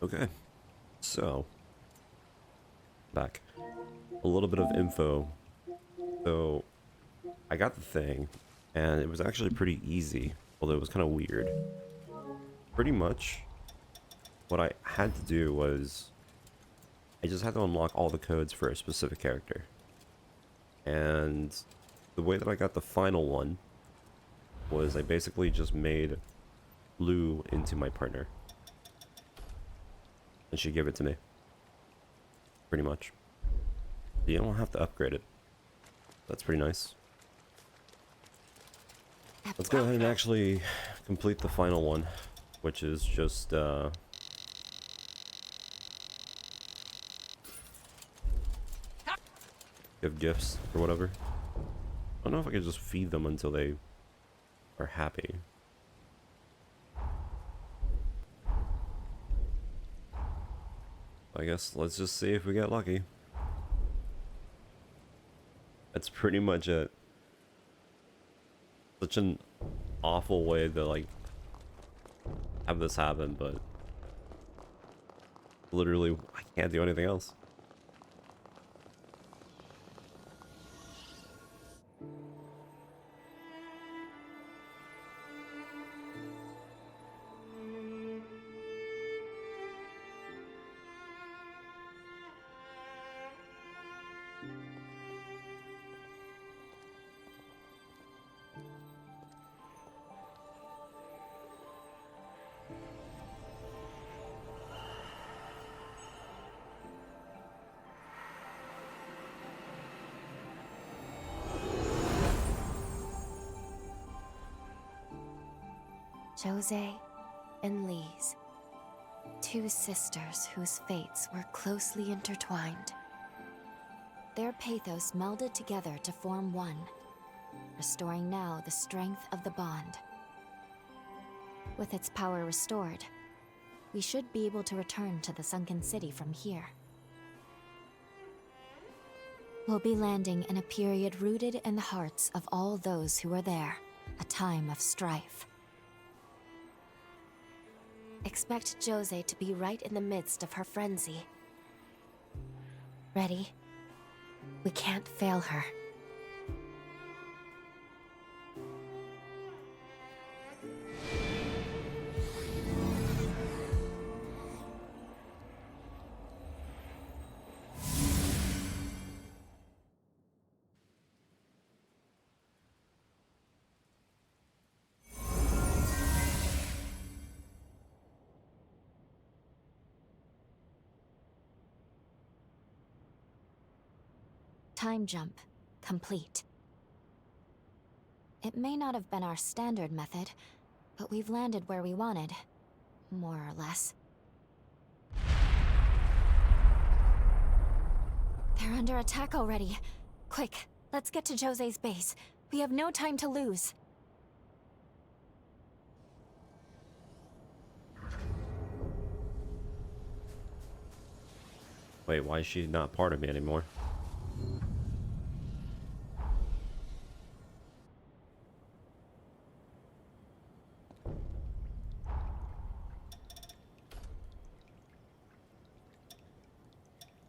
Okay, so back. A little bit of info. So I got the thing, and it was actually pretty easy, although it was kind of weird. Pretty much what I had to do was I just had to unlock all the codes for a specific character. And the way that I got the final one was I basically just made Lou into my partner. And she gave it to me. Pretty much. You don't have to upgrade it. That's pretty nice. Let's go ahead and actually complete the final one, which is just give gifts or whatever. I don't know if I could just feed them until they are happy. I guess let's just see if we get lucky. That's pretty much it. Such an awful way to like have this happen, but literally I can't do anything else. Jose and Lise, two sisters whose fates were closely intertwined. Their pathos melded together to form one, restoring now the strength of the bond. With its power restored, we should be able to return to the sunken city from here. We'll be landing in a period rooted in the hearts of all those who were there, a time of strife. Expect Jose to be right in the midst of her frenzy. Ready? We can't fail her. Time jump complete. It may not have been our standard method, but we've landed where we wanted, more or less. They're under attack already. Quick, let's get to Jose's base. We have no time to lose. Wait, why is she not part of me anymore?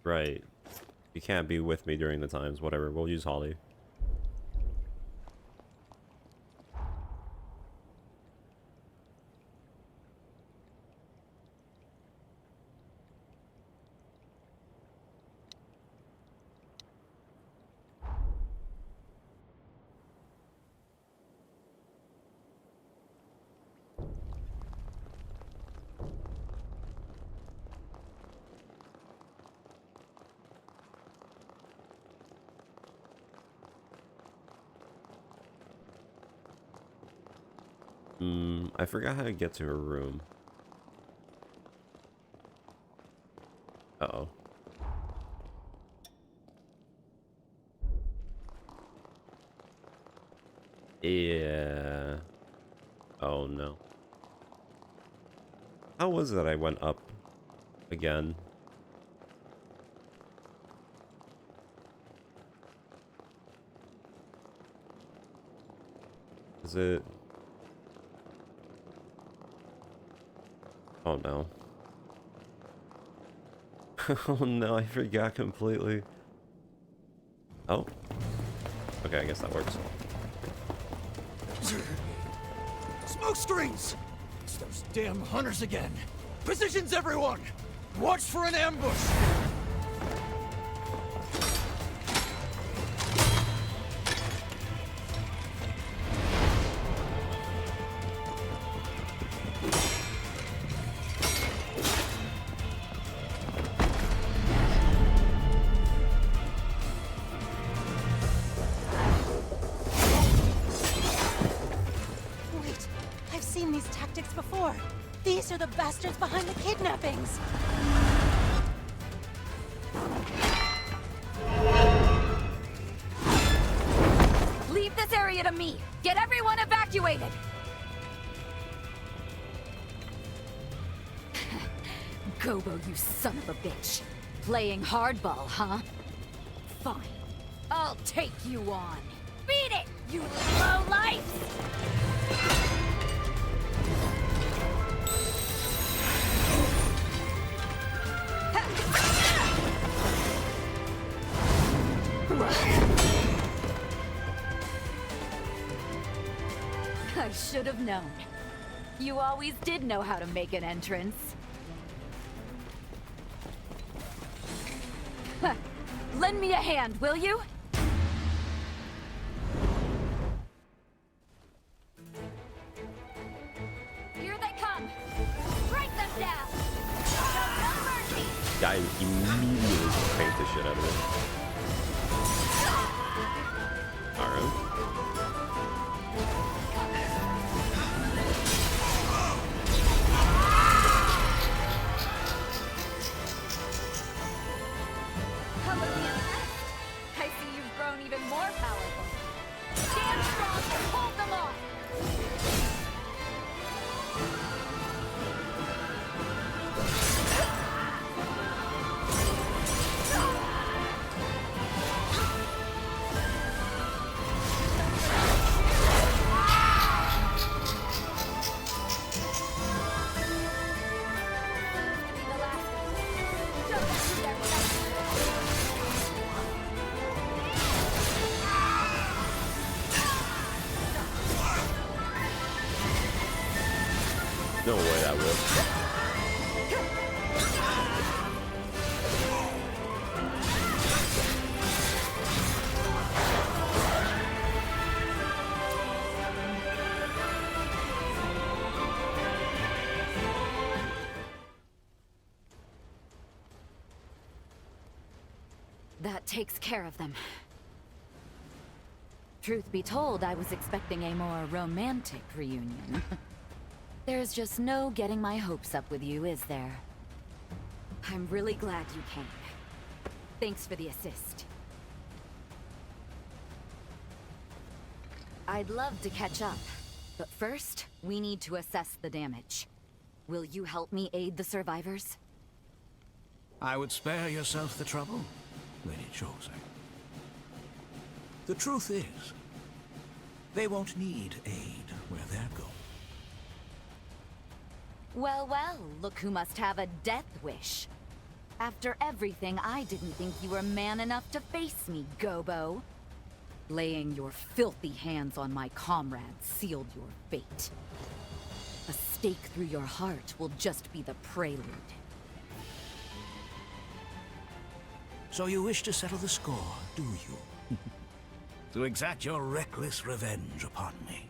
Right. You can't be with me during the times, whatever. We'll use Holly. I forgot how to get to her room. Uh-oh. Yeah. Oh no. How was it I went up again? Is it... Oh no. Oh no, I forgot completely. Oh. Okay, I guess that works. Smoke screens! It's those damn hunters again. Positions, everyone! Watch for an ambush! Wait, I've seen these tactics before. These are the bastards behind the kidnappings. Leave this area to me! Get everyone evacuated! Gobo, you son of a bitch. Playing hardball, huh? Fine. I'll take you on. Beat it, you lowlife! I should have known. You always did know how to make an entrance. Huh. Lend me a hand, will you? Here they come! Strike them down! No mercy! Guy immediately paint the shit out of it. Alright. Come with me and rest. I see you've grown even more powerful. Stand strong and hold them off! Be the last of you. Don't let me down without No way that works. That takes care of them. Truth be told, I was expecting a more romantic reunion. There's just no getting my hopes up with you, is there? I'm really glad you came. Thanks for the assist. I'd love to catch up, but first, we need to assess the damage. Will you help me aid the survivors? I would spare yourself the trouble, Lady Chose. The truth is, they won't need aid where they're going. Well, well, look who must have a death wish. After everything, I didn't think you were man enough to face me, Gobo. Laying your filthy hands on my comrades sealed your fate. A stake through your heart will just be the prelude. So you wish to settle the score, do you? To exact your reckless revenge upon me?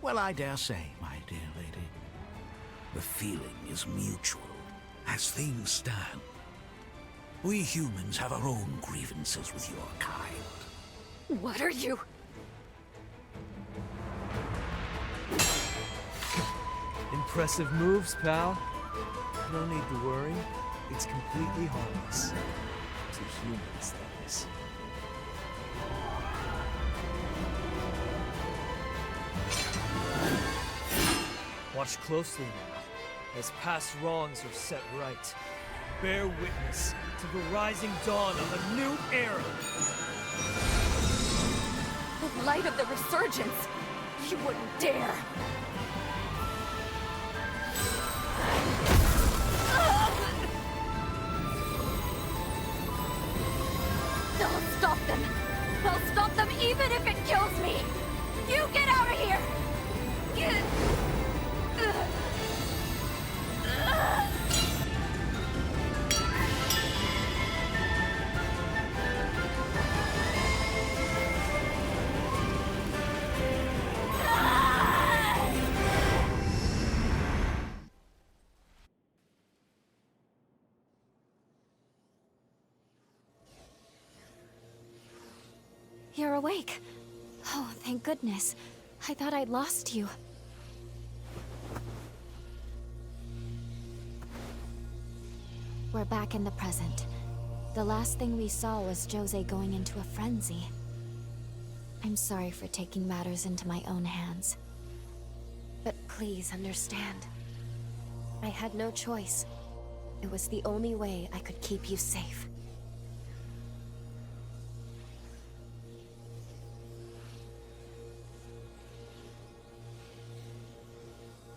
Well, I dare say, my dear lady, the feeling is mutual. As things stand, we humans have our own grievances with your kind. What are you? Impressive moves, pal. No need to worry. It's completely harmless. To humans, that is. Watch closely now, as past wrongs are set right. Bear witness to the rising dawn of a new era. The light of the resurgence! You wouldn't dare! You're awake. Oh, thank goodness. I thought I'd lost you. We're back in the present. The last thing we saw was Jose going into a frenzy. I'm sorry for taking matters into my own hands. But please understand. I had no choice. It was the only way I could keep you safe.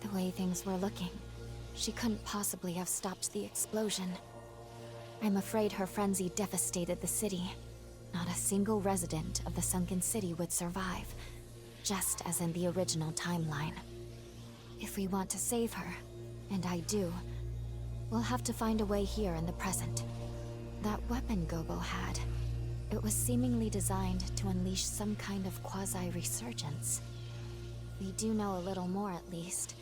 The way things were looking, she couldn't possibly have stopped the explosion. I'm afraid her frenzy devastated the city. Not a single resident of the sunken city would survive, just as in the original timeline. If we want to save her, and I do, we'll have to find a way here in the present. That weapon Gobo had, it was seemingly designed to unleash some kind of quasi-resurgence. We do know a little more at least.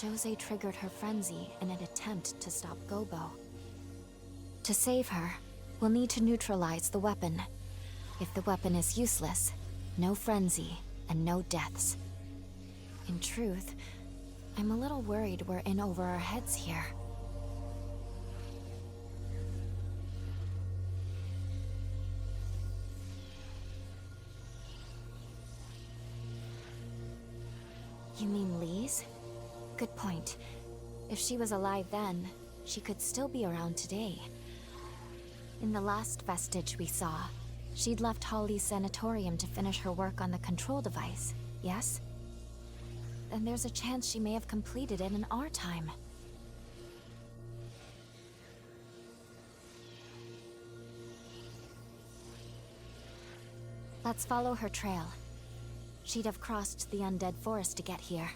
Jose triggered her frenzy in an attempt to stop Gobo. To save her, we'll need to neutralize the weapon. If the weapon is useless, no frenzy and no deaths. In truth, I'm a little worried we're in over our heads here. You mean Lise? Good point. If she was alive then, she could still be around today. In the last vestige we saw, she'd left Holly's sanatorium to finish her work on the control device, yes? Then there's a chance she may have completed it in our time. Let's follow her trail. She'd have crossed the undead forest to get here.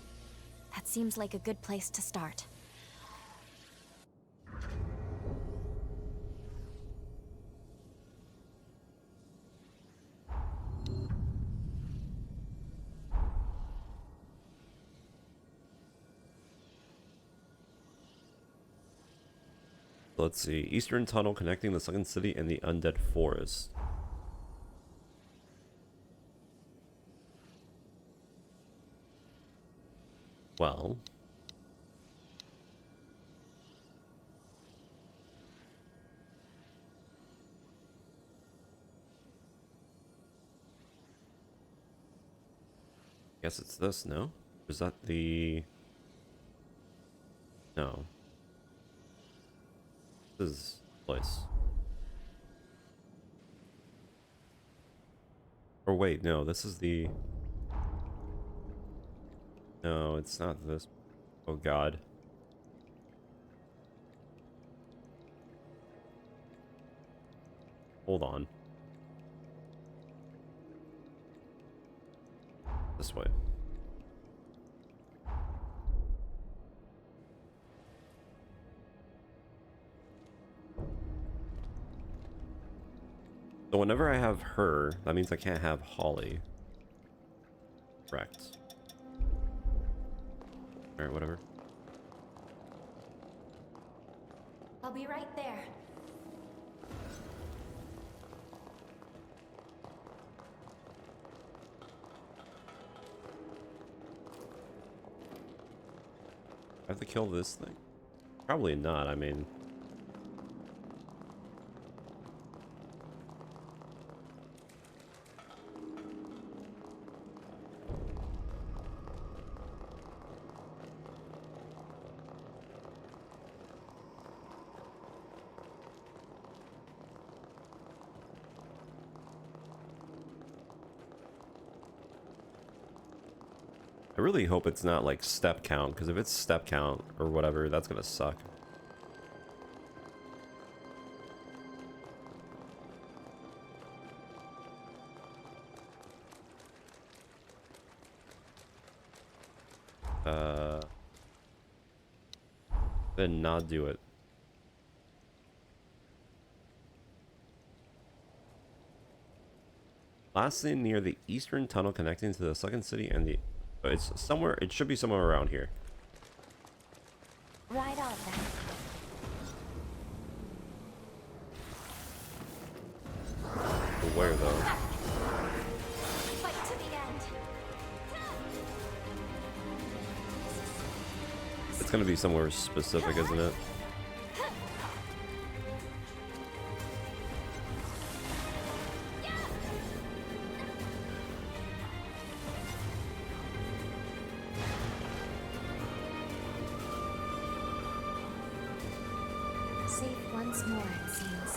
That seems like a good place to start. Let's see. Eastern tunnel connecting the sunken city and the undead forest. Well, guess it's this, no? Is that the... No. This is the place. Or wait, no, this is the... No, it's not this. Oh god. Hold on. This way. So whenever I have her, that means I can't have Holly. Correct. Alright, whatever. I'll be right there. I have to kill this thing? Probably not, I mean... I really hope it's not like step count, because if it's step count or whatever, that's gonna suck. Then not do it. Lastly, near the eastern tunnel connecting to the sunken city and the... It's somewhere, it should be somewhere around here. Right on then. But where though? It's gonna be somewhere specific, isn't it? Safe once more, it seems.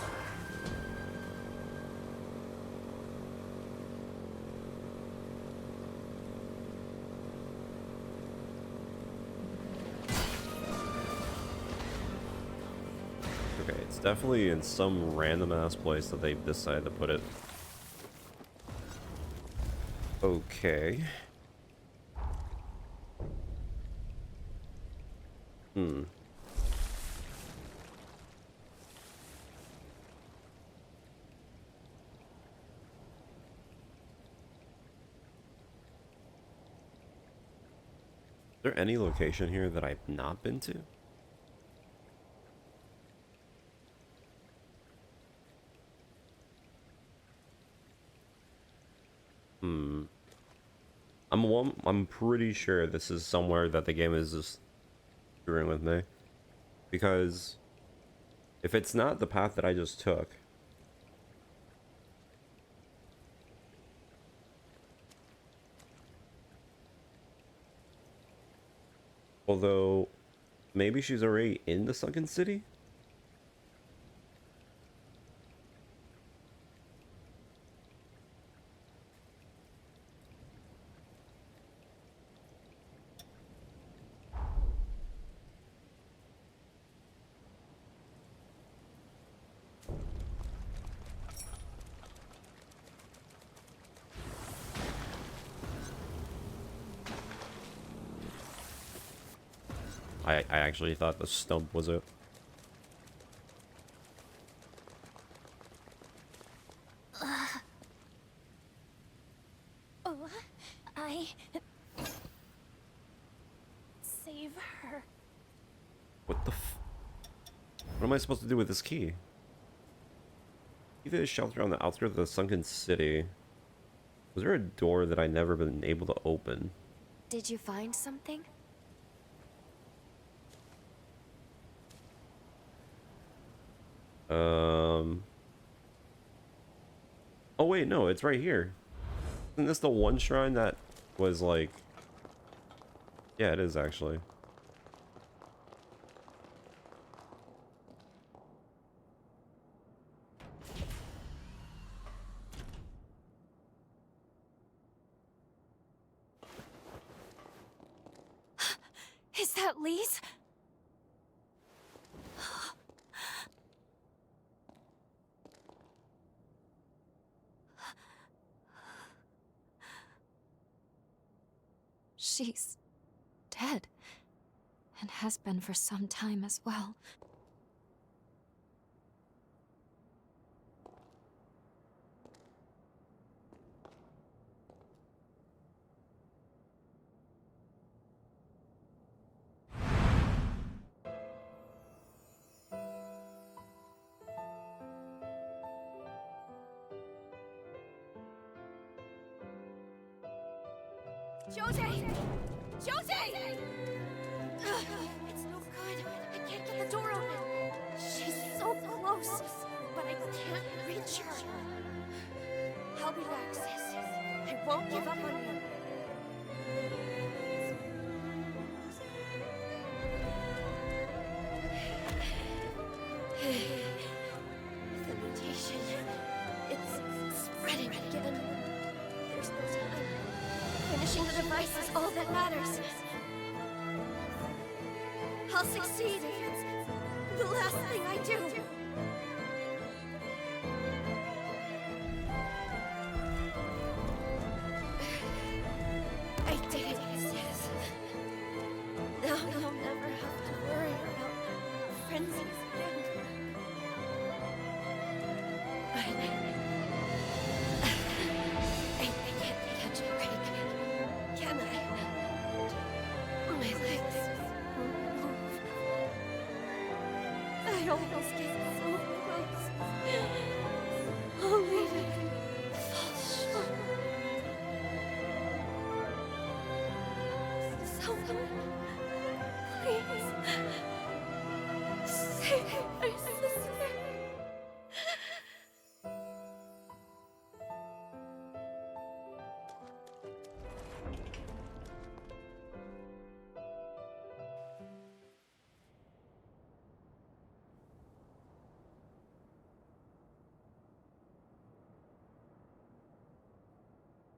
Okay, it's definitely in some random ass place that they've decided to put it. Okay. Hmm. Is there any location here that I've not been to? Hmm. I'm pretty sure this is somewhere that the game is just screwing with me. Because if it's not the path that I just took, although maybe she's already in the Sunken City? I actually thought the stump was it. Oh, I... Save her. What the What am I supposed to do with this key? Either shelter on the outskirts of the Sunken City. Was there a door that I never been able to open? Did you find something? Oh wait, no, it's right here. Isn't this the one shrine that was like... Yeah, it is actually. Is that Lise? She's dead, and has been for some time as well. Jose! Jose! It's no good. I can't get the door open. She's so close, but I can't reach her. I'll be back, sis. I won't give up on you. The mutation, it's spreading again. There's no time. Finishing the device is all that matters. I'll succeed if it's the last thing I do. I did it, sis. Now I'll never have to worry about frenzies again. I can't catch a break. Can I? My legs won't move. I almost get so close. Only to fall short. Someone, please.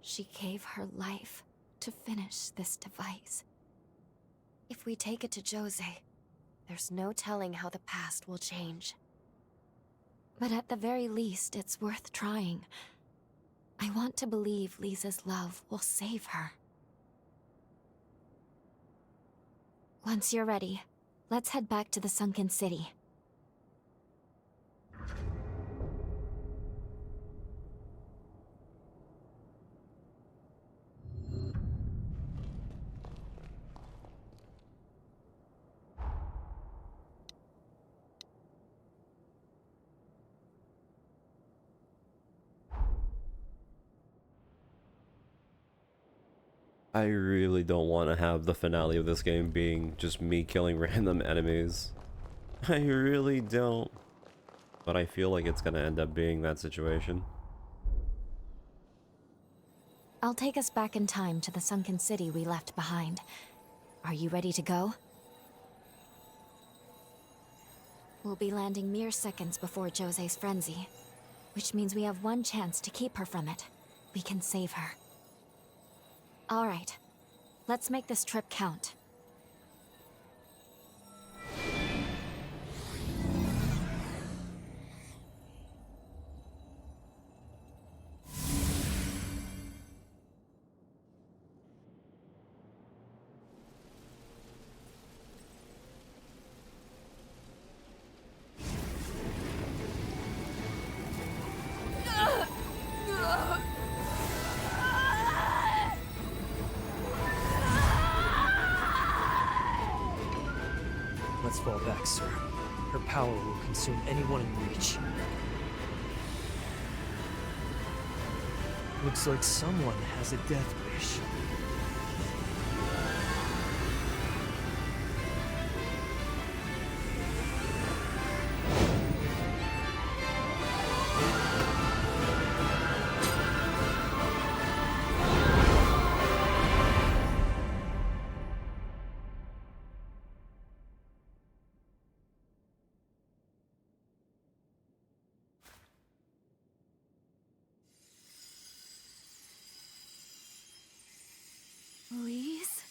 She gave her life to finish this device. If we take it to Jose, there's no telling how the past will change. But at the very least, it's worth trying. I want to believe Lisa's love will save her. Once you're ready, let's head back to the Sunken City. I really don't want to have the finale of this game being just me killing random enemies. I really don't. But I feel like it's gonna end up being that situation. I'll take us back in time to the Sunken City we left behind. Are you ready to go? We'll be landing mere seconds before Jose's frenzy, which means we have one chance to keep her from it. We can save her. All right, let's make this trip count. Let's fall back, sir. Her power will consume anyone in reach. Looks like someone has a death wish. Lise?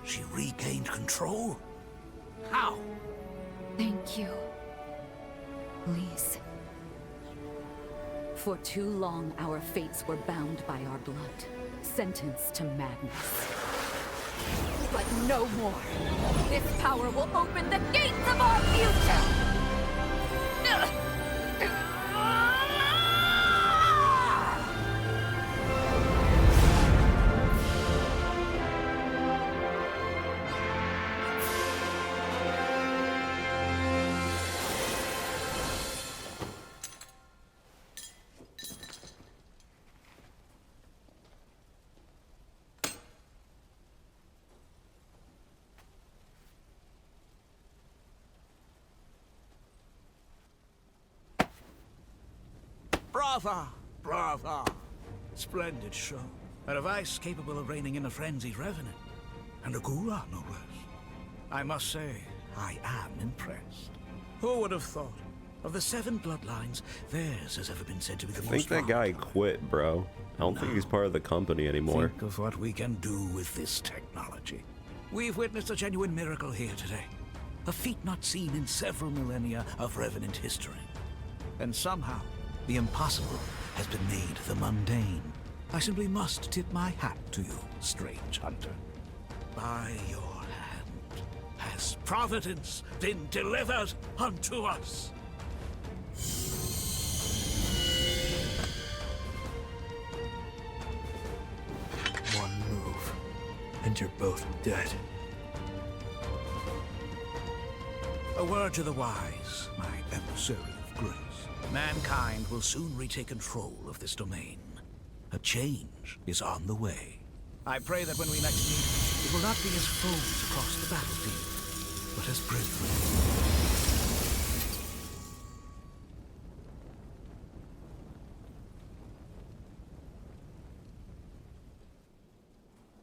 She regained control? How? Thank you, Lise. For too long, our fates were bound by our blood, sentenced to madness. But no more! This power will open the gates of our future! Brava! Brava! Splendid show. A device capable of reining in a frenzied revenant. And a Gura, no less. I must say, I am impressed. Who would have thought? Of the 7 bloodlines, theirs has ever been said to be the I most think that guy powerful. quit, bro. I don't think he's part of the company anymore. Think of what we can do with this technology. We've witnessed a genuine miracle here today. A feat not seen in several millennia of Revenant history. And somehow, the impossible has been made the mundane. I simply must tip my hat to you, strange hunter. By your hand has providence been delivered unto us. And you're both dead. A word to the wise, my emissary of grace. Mankind will soon retake control of this domain. A change is on the way. I pray that when we next meet, it will not be as foes across the battlefield, but as brethren.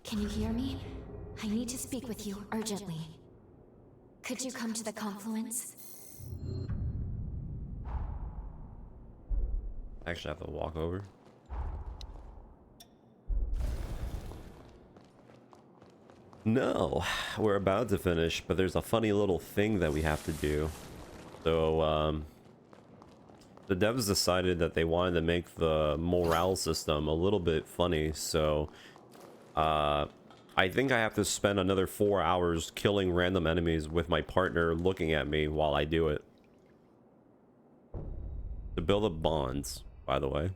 Can you hear me? I need to speak with you urgently. Could you come to the confluence? I actually have to walk over. No, we're about to finish, but there's a funny little thing that we have to do. So, the devs decided that they wanted to make the morale system a little bit funny, so I think I have to spend another 4 hours killing random enemies with my partner looking at me while I do it. To build up bonds, by the way.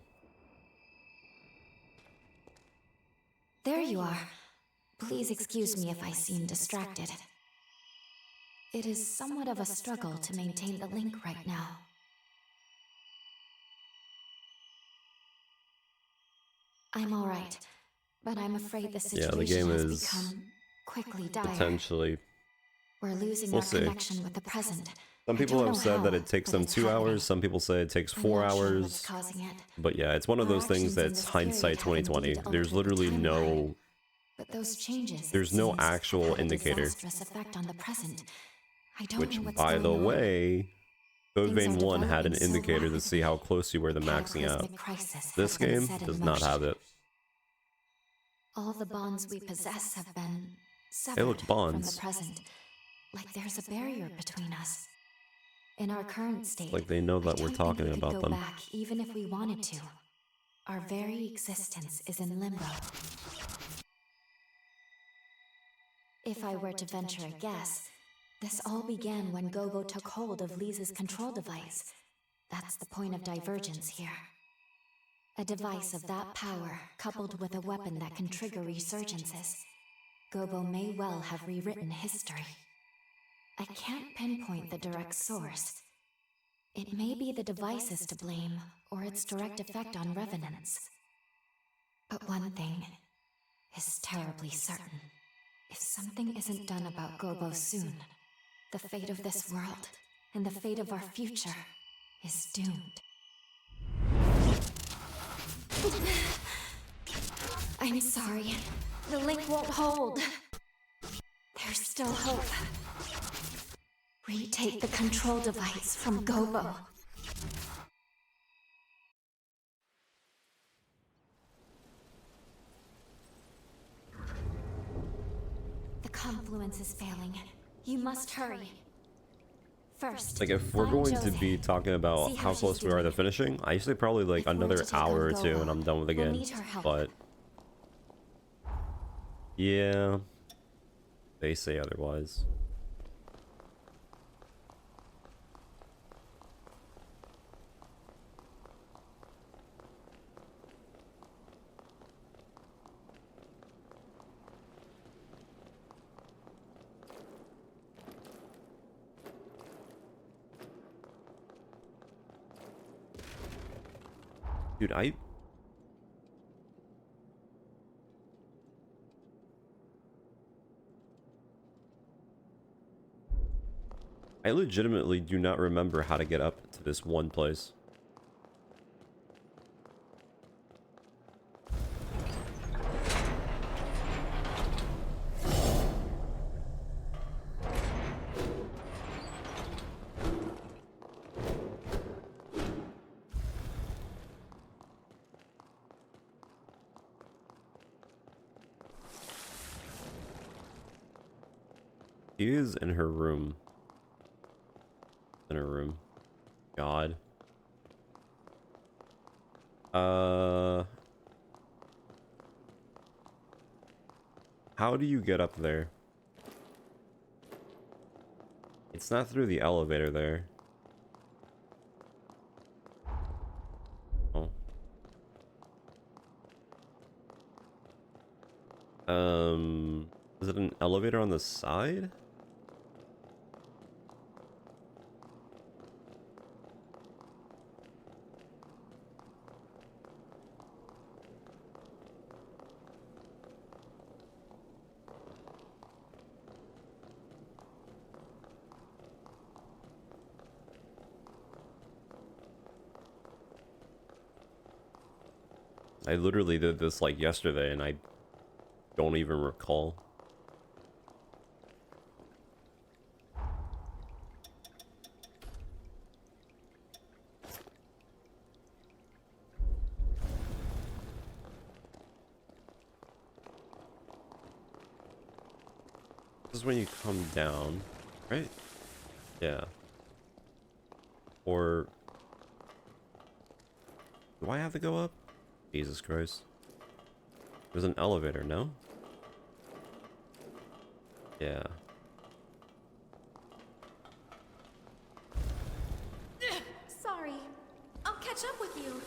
There you are. Please excuse me if I seem distracted. It is somewhat of a struggle to maintain the link right now. I'm alright, but I'm afraid the situation the game has is become quickly dire. Potentially. We're losing We'll our see. connection with the present. Some I people don't have know said that how, it takes but them it's 2 happening. hours. Some people say it takes I'm 4 not sure hours. what's causing it, But yeah, it's one of Our those things actions in that's this hindsight period have 2020. indeed There's altered the literally no but those changes, there's it no seems, have actual had a indicator. disastrous effect on the present. I don't Which, know what's by going the on. way, Code Things Vein are 1 had an developing so indicator to see how rapidly. close you were to maxing out. Cataclysmic crisis This has been game set in does not motion. have it. All the bonds we possess have been Hey, look, severed from bonds. the present. Like there's a barrier between us. In our current state, Like they know I that we're don't talking think we could about go them. back even if we wanted to. Our very existence is in limbo. If I were to venture a guess, this all began when Gobo took hold of Lisa's control device. That's the point of divergence here. A device of that power, coupled with a weapon that can trigger resurgences. Gobo may well have rewritten history. I can't pinpoint the direct source. It may be the device is to blame, or its direct effect on revenants. But one thing is terribly certain. If something isn't done about Gobo soon, the fate of this world and the fate of our future is doomed. I'm sorry. The link won't hold. There's still hope. Retake the control device from Gobo. The confluence is failing. You must hurry. First, Like if we're find going to Jose. be talking about See how how close she's we are to doing. finishing, I say probably like If we're another to take hour or on two Gobo, and I'm done with the we'll game. need her help. But yeah, they say otherwise. Dude, I legitimately do not remember how to get up to this one place. She is in her room. In her room. God. How do you get up there? It's not through the elevator there. Oh. Is it an elevator on the side? I literally did this like yesterday and I don't even recall. This is when you come down, right? Yeah. Or do I have to go up? Jesus Christ. There's an elevator, no? Yeah. Sorry. I'll catch up with you.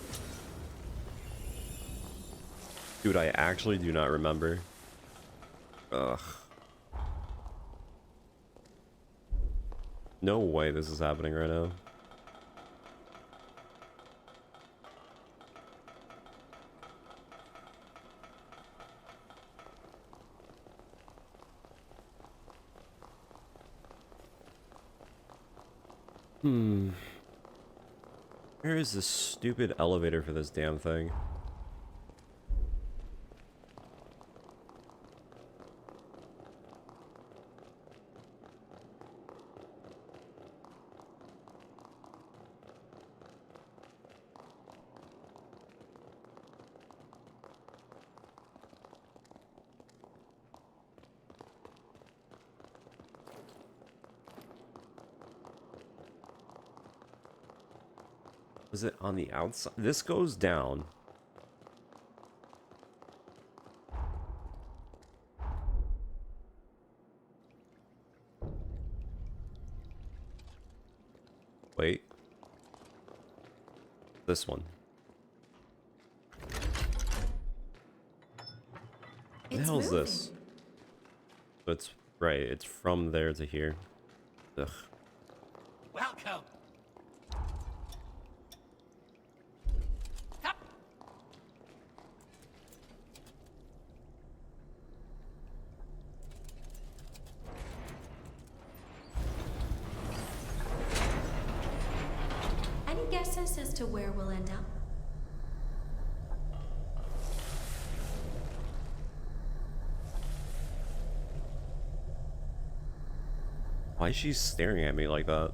Dude, I actually do not remember. Ugh. No way this is happening right now. Where is this stupid elevator for this damn thing? Is it on the outside? This goes down. Wait. This one. What the hell is this? So it's right, it's from there to here. Ugh. Welcome. Any guesses as to where we'll end up? Why is she staring at me like that?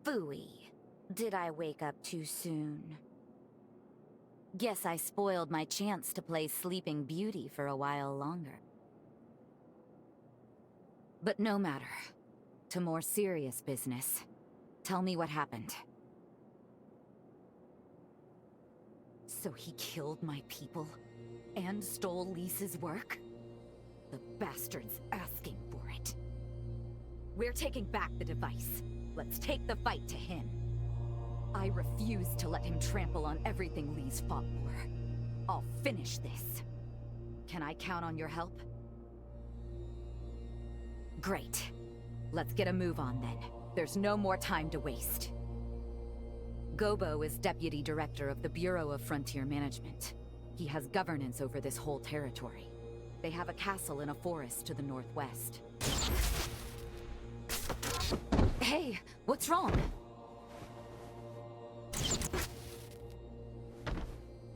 Phooey. Did I wake up too soon? Guess I spoiled my chance to play Sleeping Beauty for a while longer. But no matter. To more serious business. Tell me what happened. So he killed my people? And stole Lisa's work? The bastard's asking for it. We're taking back the device. Let's take the fight to him. I refuse to let him trample on everything Lise fought for. I'll finish this. Can I count on your help? Great. Let's get a move on then. There's no more time to waste. Gobo is Deputy Director of the Bureau of Frontier Management. He has governance over this whole territory. They have a castle in a forest to the northwest. Hey, what's wrong?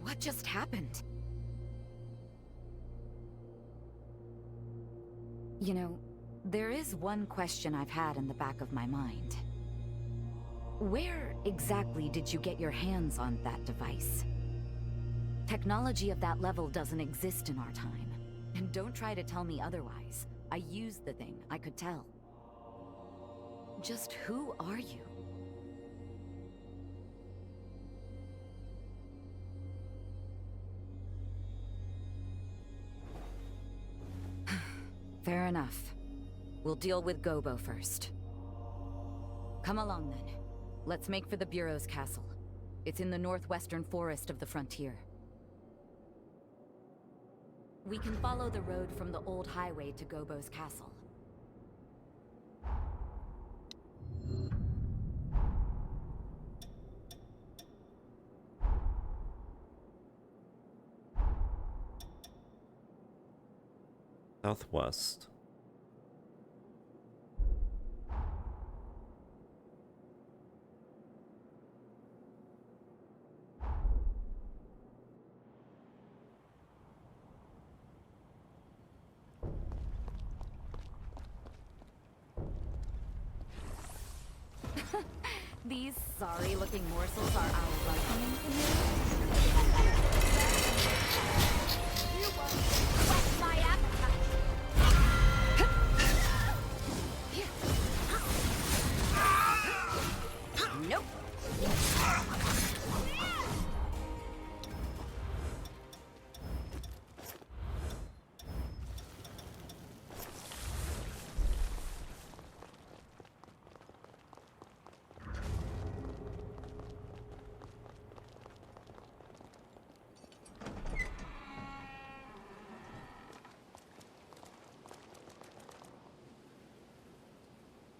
What just happened? You know, there is one question I've had in the back of my mind. Where exactly did you get your hands on that device? Technology of that level doesn't exist in our time. And don't try to tell me otherwise. I used the thing, I could tell. Just who are you? Fair enough. We'll deal with Gobo first. Come along then. Let's make for the Bureau's castle. It's in the northwestern forest of the frontier. We can follow the road from the old highway to Gobo's castle. Southwest. These sorry-looking morsels are our welcoming canoe. Whet my appetite. Nope.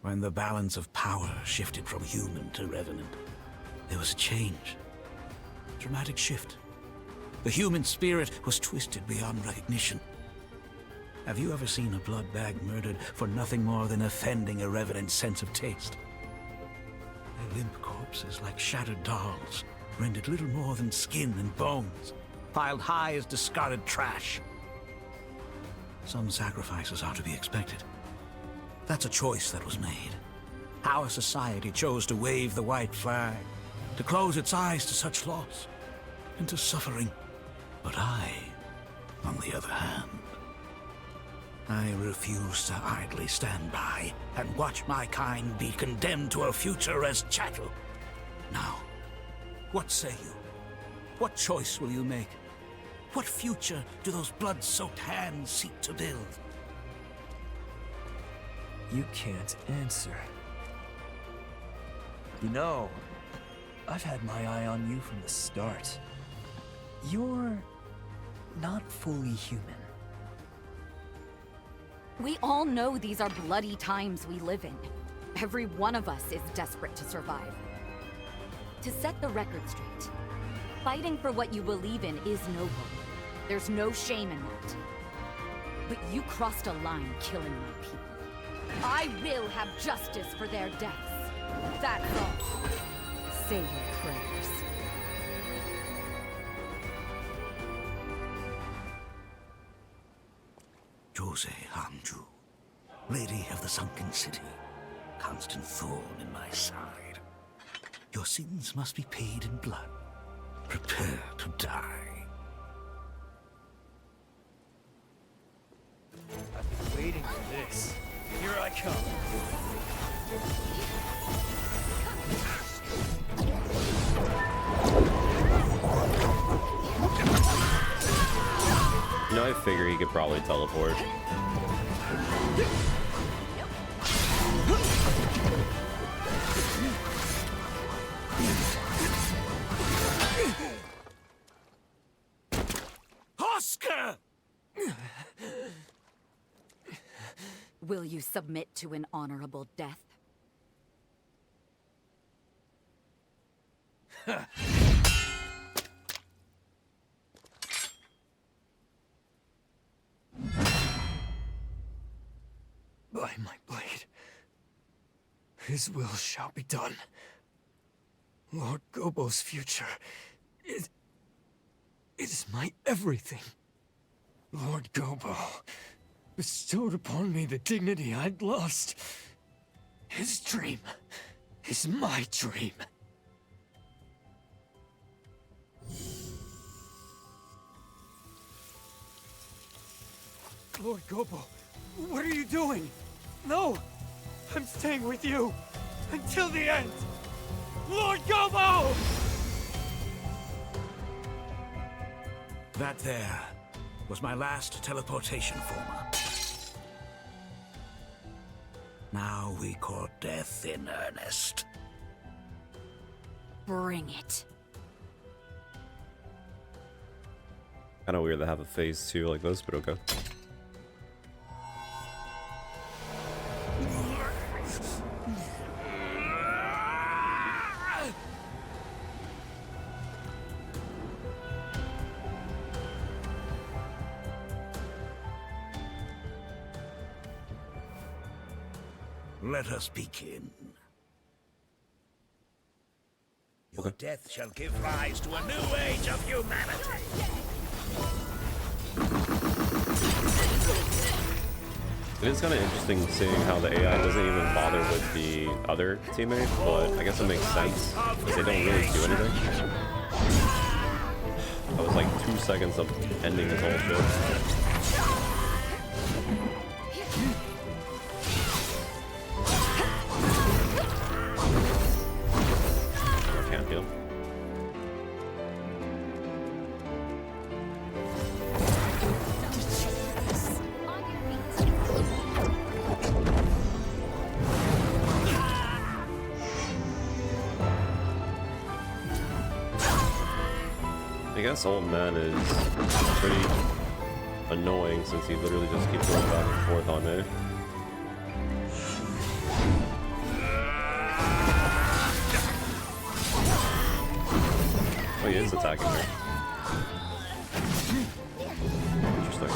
When the balance of power shifted from human to revenant, there was a change. Dramatic shift. The human spirit was twisted beyond recognition. Have you ever seen a blood bag murdered for nothing more than offending a revenant's sense of taste? Their limp corpses, like shattered dolls, rendered little more than skin and bones, piled high as discarded trash. Some sacrifices are to be expected. That's a choice that was made. Our society chose to wave the white flag, to close its eyes to such loss, and to suffering. But I, on the other hand, I refuse to idly stand by and watch my kind be condemned to a future as chattel. Now, what say you? What choice will you make? What future do those blood-soaked hands seek to build? You can't answer. You know, I've had my eye on you from the start. You're not fully human. We all know these are bloody times we live in. Every one of us is desperate to survive. To set the record straight, fighting for what you believe in is noble. There's no shame in that. But you crossed a line killing my people. I will have justice for their deaths. That's all. Say your prayers. Jose Hamju, Lady of the Sunken City, constant thorn in my side. Your sins must be paid in blood. Prepare to die. I've been waiting for this. Here I come. You know, I figure he could probably teleport. Oscar! Will you submit to an honorable death? By my blade, his will shall be done. Lord Gobo's future, it is my everything. Lord Gobo bestowed upon me the dignity I'd lost. His dream is my dream. Lord Gobo, what are you doing? No! I'm staying with you! Until the end! Lord Gobo! That there was my last teleportation former. Now we court death in earnest. Bring it. Kind of weird to have a phase 2 like this, but okay. Let us begin. Your Okay. death shall give rise to a new age of humanity. It is kind of interesting seeing how the AI doesn't even bother with the other teammate, but I guess it makes sense because they don't really do anything. That was like 2 seconds of ending this whole shit. I can't heal. I guess Old Man is pretty annoying since he literally just keeps going back and forth on me. Oh, he is attacking me. Interesting.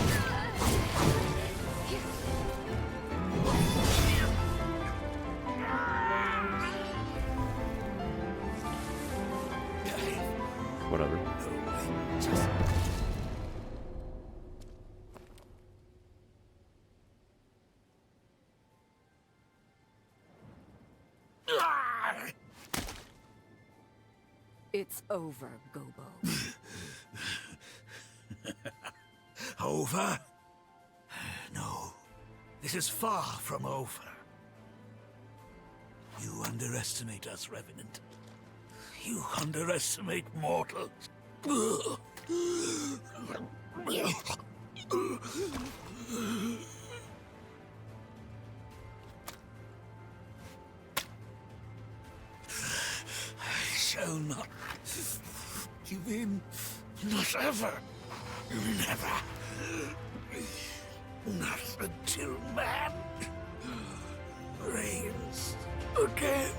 Whatever. It's over, Gobo. Over? No, this is far from over. You underestimate us, Revenant. You underestimate mortals. I shall not give in. Not ever. Never. Not until man reigns again.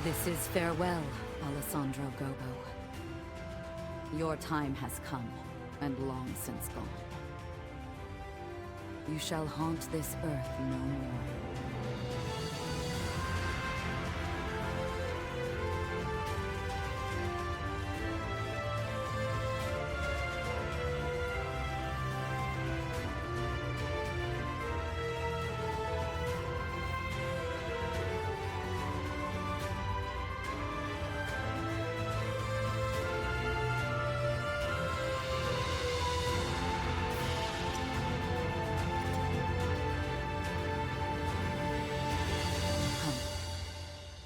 This is farewell, Alessandro Gobo. Your time has come, and long since gone. You shall haunt this earth no more.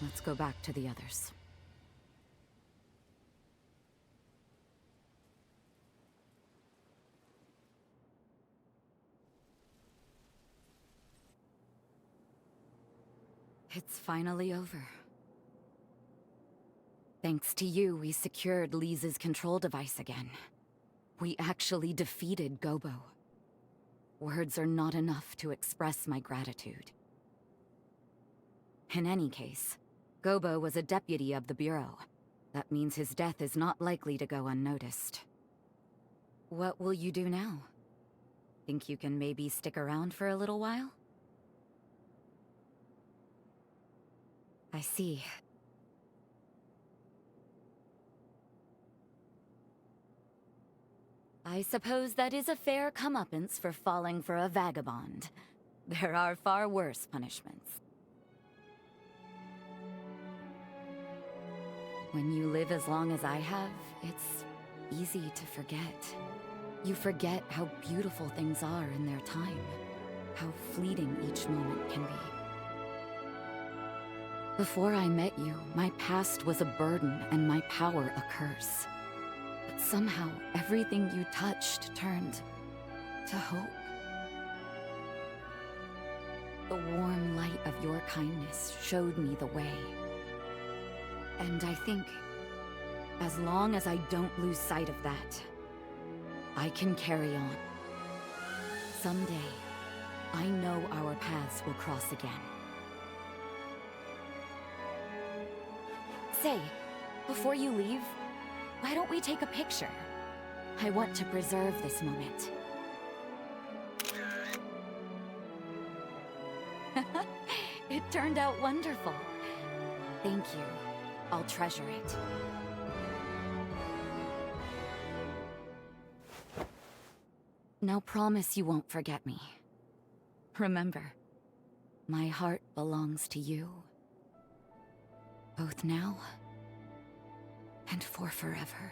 Let's go back to the others. It's finally over. Thanks to you, we secured Lisa's control device again. We actually defeated Gobo. Words are not enough to express my gratitude. In any case, Gobo was a deputy of the Bureau. That means his death is not likely to go unnoticed. What will you do now? Think you can maybe stick around for a little while? I see. I suppose that is a fair comeuppance for falling for a vagabond. There are far worse punishments. When you live as long as I have, it's easy to forget. You forget how beautiful things are in their time, how fleeting each moment can be. Before I met you, my past was a burden and my power a curse. But somehow, everything you touched turned to hope. The warm light of your kindness showed me the way. And I think, as long as I don't lose sight of that, I can carry on. Someday, I know our paths will cross again. Say, before you leave, why don't we take a picture? I want to preserve this moment. It turned out wonderful. Thank you. I'll treasure it. Now promise you won't forget me. Remember, my heart belongs to you. Both now and for forever.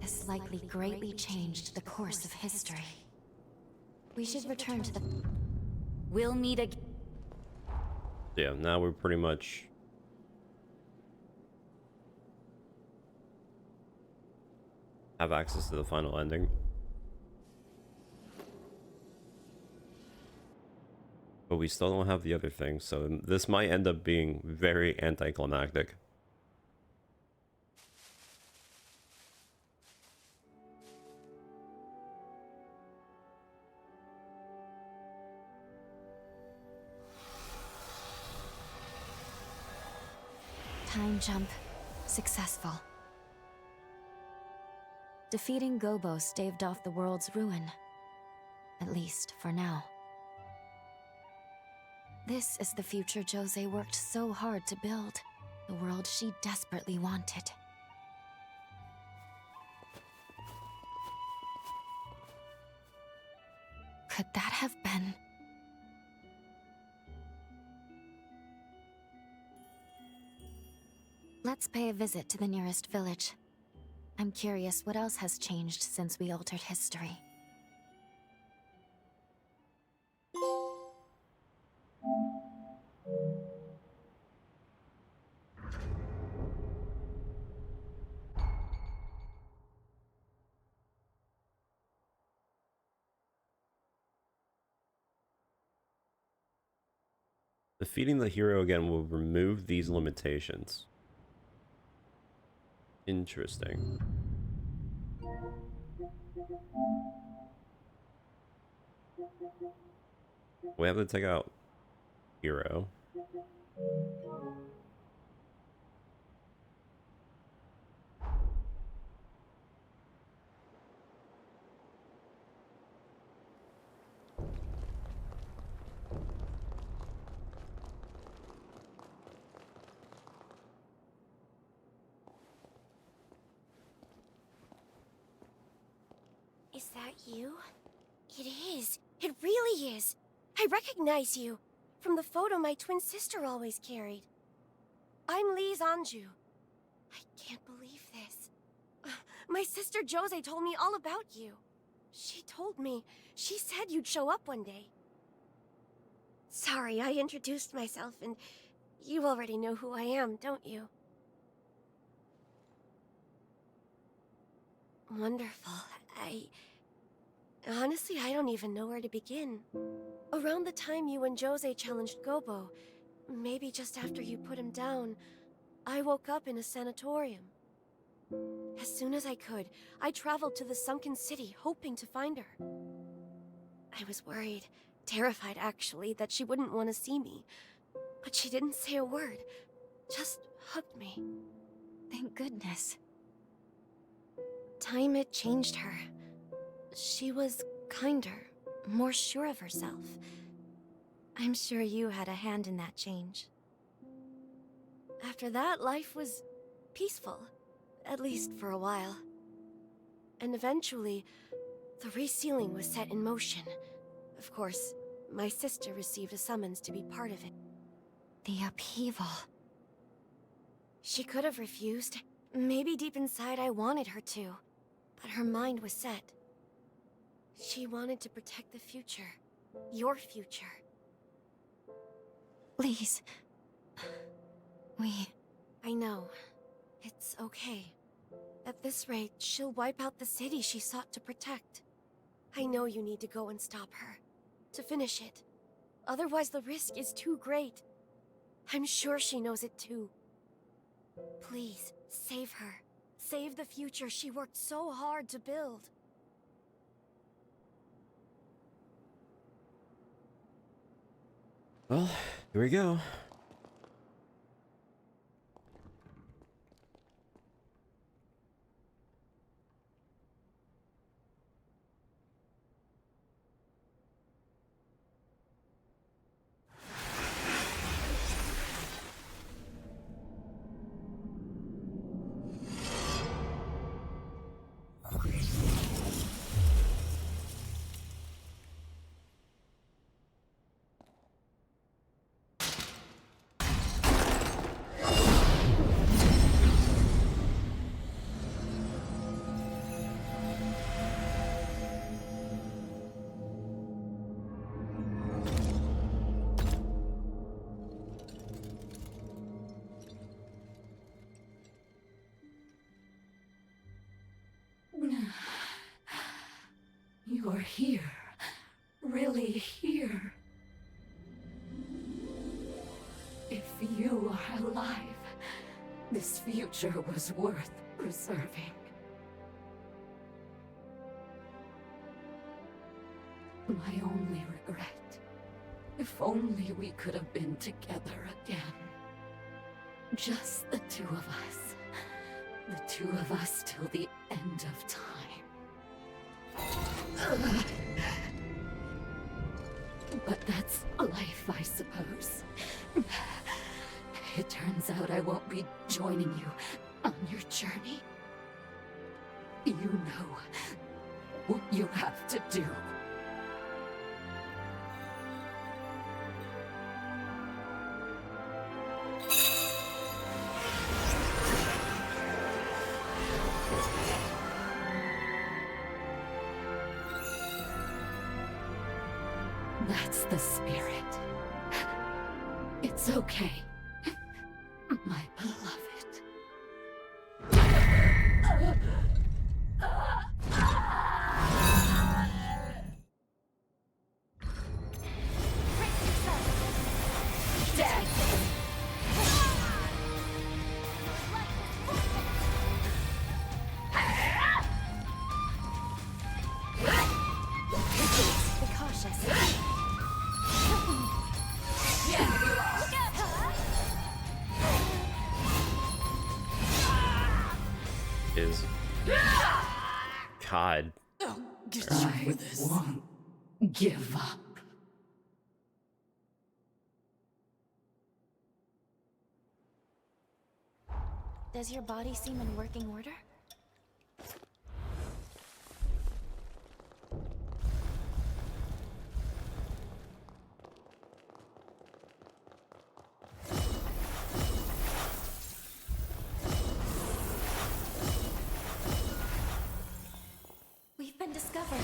This likely greatly changed the course of history. We should return to the... We'll meet again. Yeah, now we're pretty much have access to the final ending. But we still don't have the other thing, so this might end up being very anticlimactic. Time jump. Successful. Defeating Gobo staved off the world's ruin. At least, for now. This is the future Jose worked so hard to build. The world she desperately wanted. Could that have been... Let's pay a visit to the nearest village. I'm curious what else has changed since we altered history. Defeating the hero again will remove these limitations. Interesting. We have to take out hero. Is that you? It is. It really is. I recognize you from the photo my twin sister always carried. I'm Lise Anjou. I can't believe this. My sister Jose told me all about you. She told me. She said you'd show up one day. Sorry, I introduced myself and you already know who I am, don't you? Wonderful. Honestly, I don't even know where to begin. Around the time you and Jose challenged Gobo, maybe just after you put him down, I woke up in a sanatorium. As soon as I could, I traveled to the sunken city, hoping to find her. I was worried, terrified actually, that she wouldn't want to see me. But she didn't say a word, just hugged me. Thank goodness. Time had changed her. She was kinder, more sure of herself. I'm sure you had a hand in that change. After that, life was peaceful, at least for a while. And eventually, the resealing was set in motion. Of course, my sister received a summons to be part of it. The upheaval. She could have refused. Maybe deep inside I wanted her to. But her mind was set. She wanted to protect the future. Your future. Please. I know. It's okay. At this rate, she'll wipe out the city she sought to protect. I know you need to go and stop her. To finish it. Otherwise, the risk is too great. I'm sure she knows it too. Please, save her. Save the future she worked so hard to build. Well, here we go. You're here. Really here. If you are alive, this future was worth preserving. My only regret. If only we could have been together again. Just the two of us. The two of us till the end of time. But that's life, I suppose. It turns out I won't be joining you on your journey. You know what you have to do. That's the spirit. It's okay, my beloved. Dead. Be cautious. Is God. I won't give up. Does your body seem in working order? We've been discovered.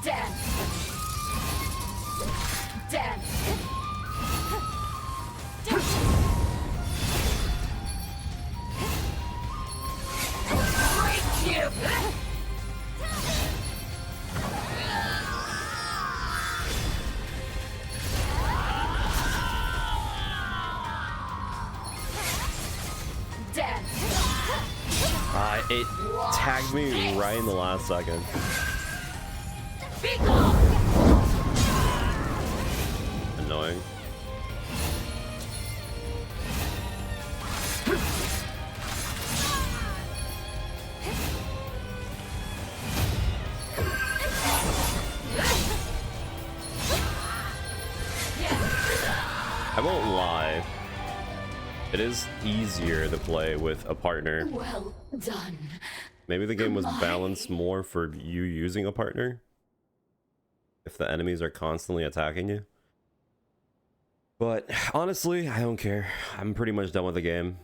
Dance! Dance! Break you! Dance! It tagged me right in the last second. Be gone! Annoying. I won't lie. It is easier to play with a partner. Well done. Maybe the game was balanced more for you using a partner. If the enemies are constantly attacking you. But honestly, I don't care. I'm pretty much done with the game.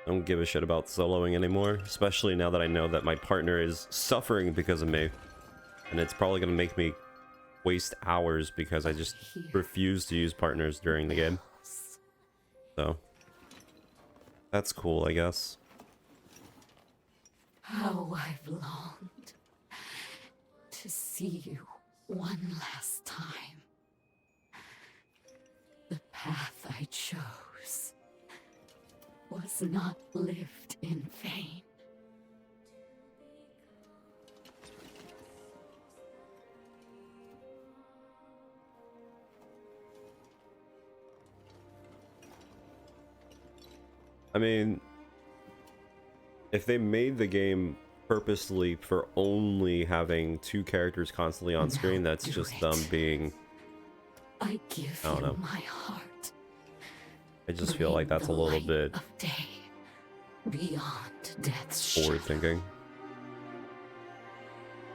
don't give a shit about soloing anymore, especially now that I know that my partner is suffering because of me. And it's probably going to make me waste hours because I just refuse to use partners during the game. So, that's cool, I guess. How I've longed to see you one last time. The path I chose was not lived in vain. I mean, if they made the game purposely for only having two characters constantly on screen, that's just them being... I give I don't know. you my heart. I just feel like that's a little bit Of day, beyond death's forward thinking.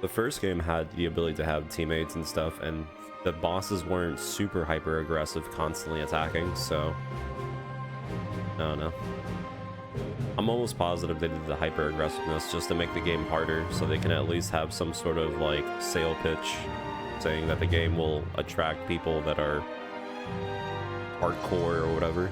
The first game had the ability to have teammates and stuff, and the bosses weren't super hyper aggressive, constantly attacking, so I don't know. I'm almost positive they did the hyper aggressiveness just to make the game harder, so they can at least have some sort of like sale pitch saying that the game will attract people that are hardcore or whatever.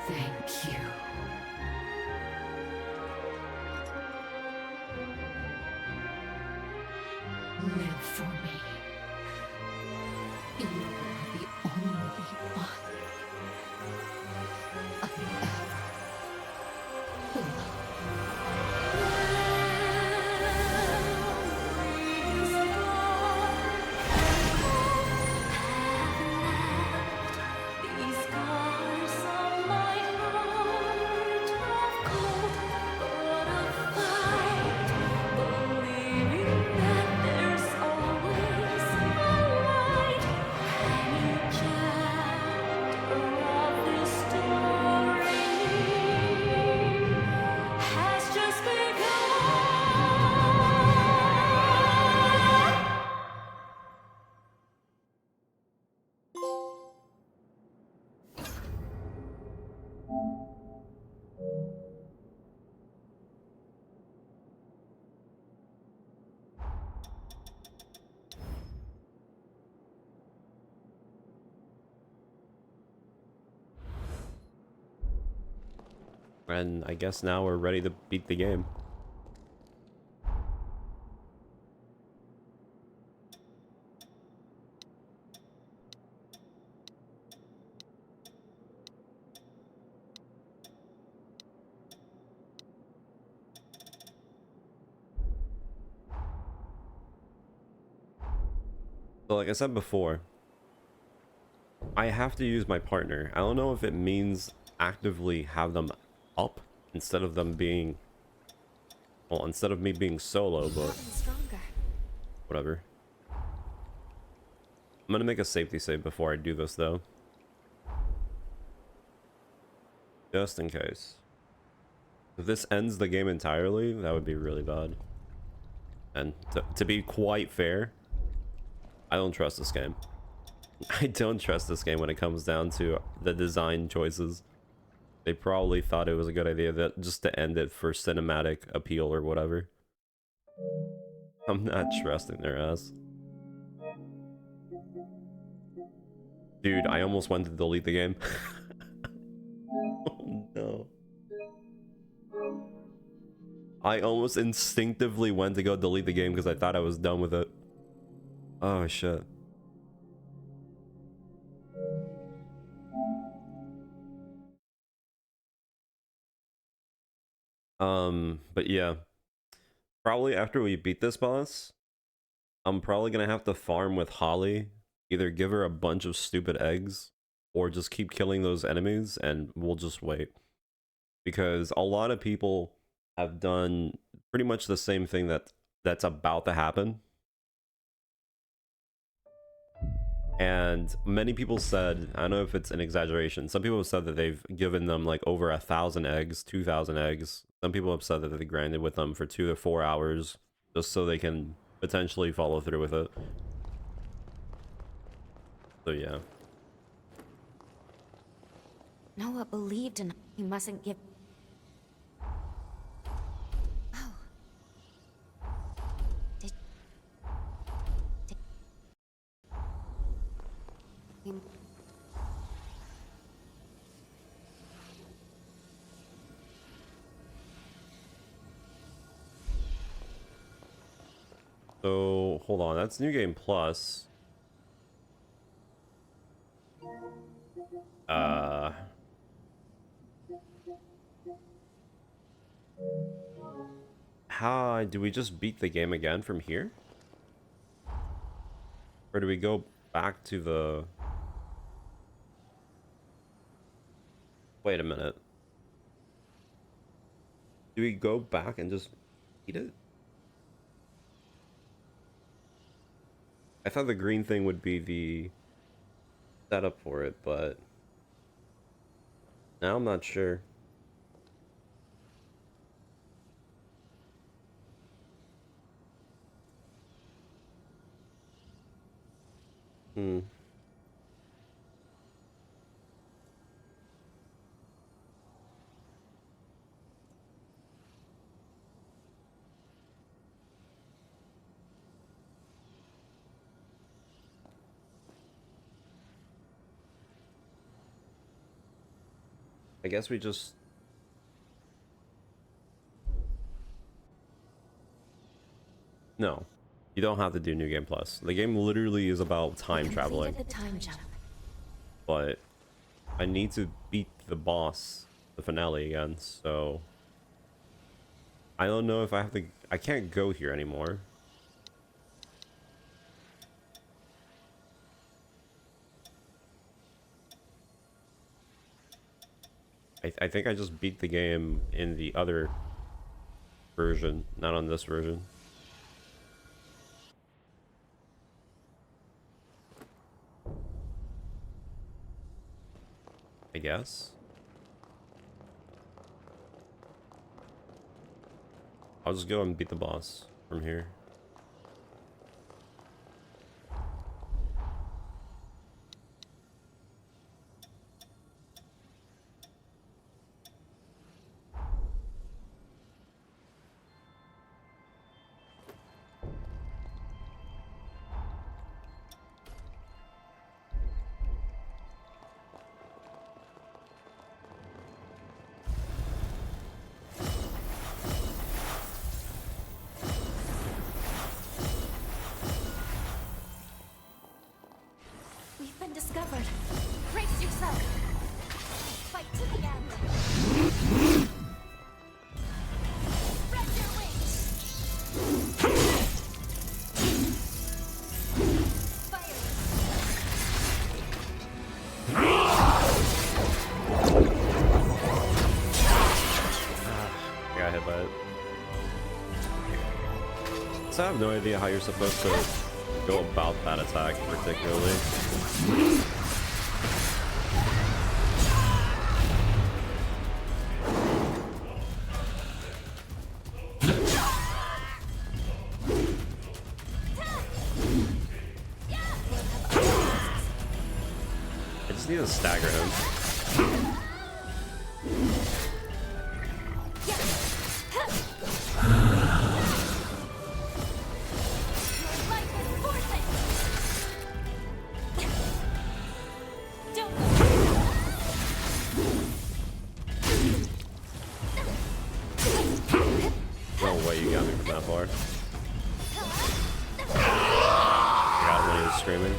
Thank you. Live for me. You are the only one I ever loved. These scars on my heart of cold, but of fight, believing that there's always a light. Any chapter of this story has just begun. And I guess now we're ready to beat the game. So like I said before, I have to use my partner. I don't know if it means actively have them up instead of them being, well, instead of me being solo, but Stronger. whatever. I'm gonna make a safety save before I do this though. Just in case. If this ends the game entirely, that would be really bad. And to be quite fair, I don't trust this game. I don't trust this game when it comes down to the design choices. They probably thought it was a good idea that just to end it for cinematic appeal or whatever. I'm not trusting their ass. Dude, I almost went to delete the game. Oh no. I almost instinctively went to go delete the game because I thought I was done with it. Oh shit. But yeah. Probably after we beat this boss, I'm probably gonna have to farm with Holly. Either give her a bunch of stupid eggs, or just keep killing those enemies and we'll just wait. Because a lot of people have done pretty much the same thing that's about to happen. And many people said, I don't know if it's an exaggeration, some people have said that they've given them like over 1,000 eggs, 2,000 eggs. Some people have said that they grinded with them for 2 to 4 hours just so they can potentially follow through with it. So yeah. Noah believed in you mustn't give. Oh. Did you... So hold on, that's New Game Plus. How do we just beat the game again from here? Or do we go back to the... Wait a minute. Do we go back and just beat it? I thought the green thing would be the setup for it, but now I'm not sure. I guess we just... No, you don't have to do New Game Plus. The game literally is about time traveling. The time jump. But I need to beat the boss, the finale again, so... I don't know if I have to... I can't go here anymore. I think I just beat the game in the other version, not on this version. I guess. I'll just go and beat the boss from here. We've been discovered. Brace yourself. Fight to the end. Spread your wings. Fire. I got hit by it. So I have no idea how you're supposed to go about that attack particularly. I just need to stagger him. Life is forfeit. Don't No way you got me from that far. Got him when he was screaming.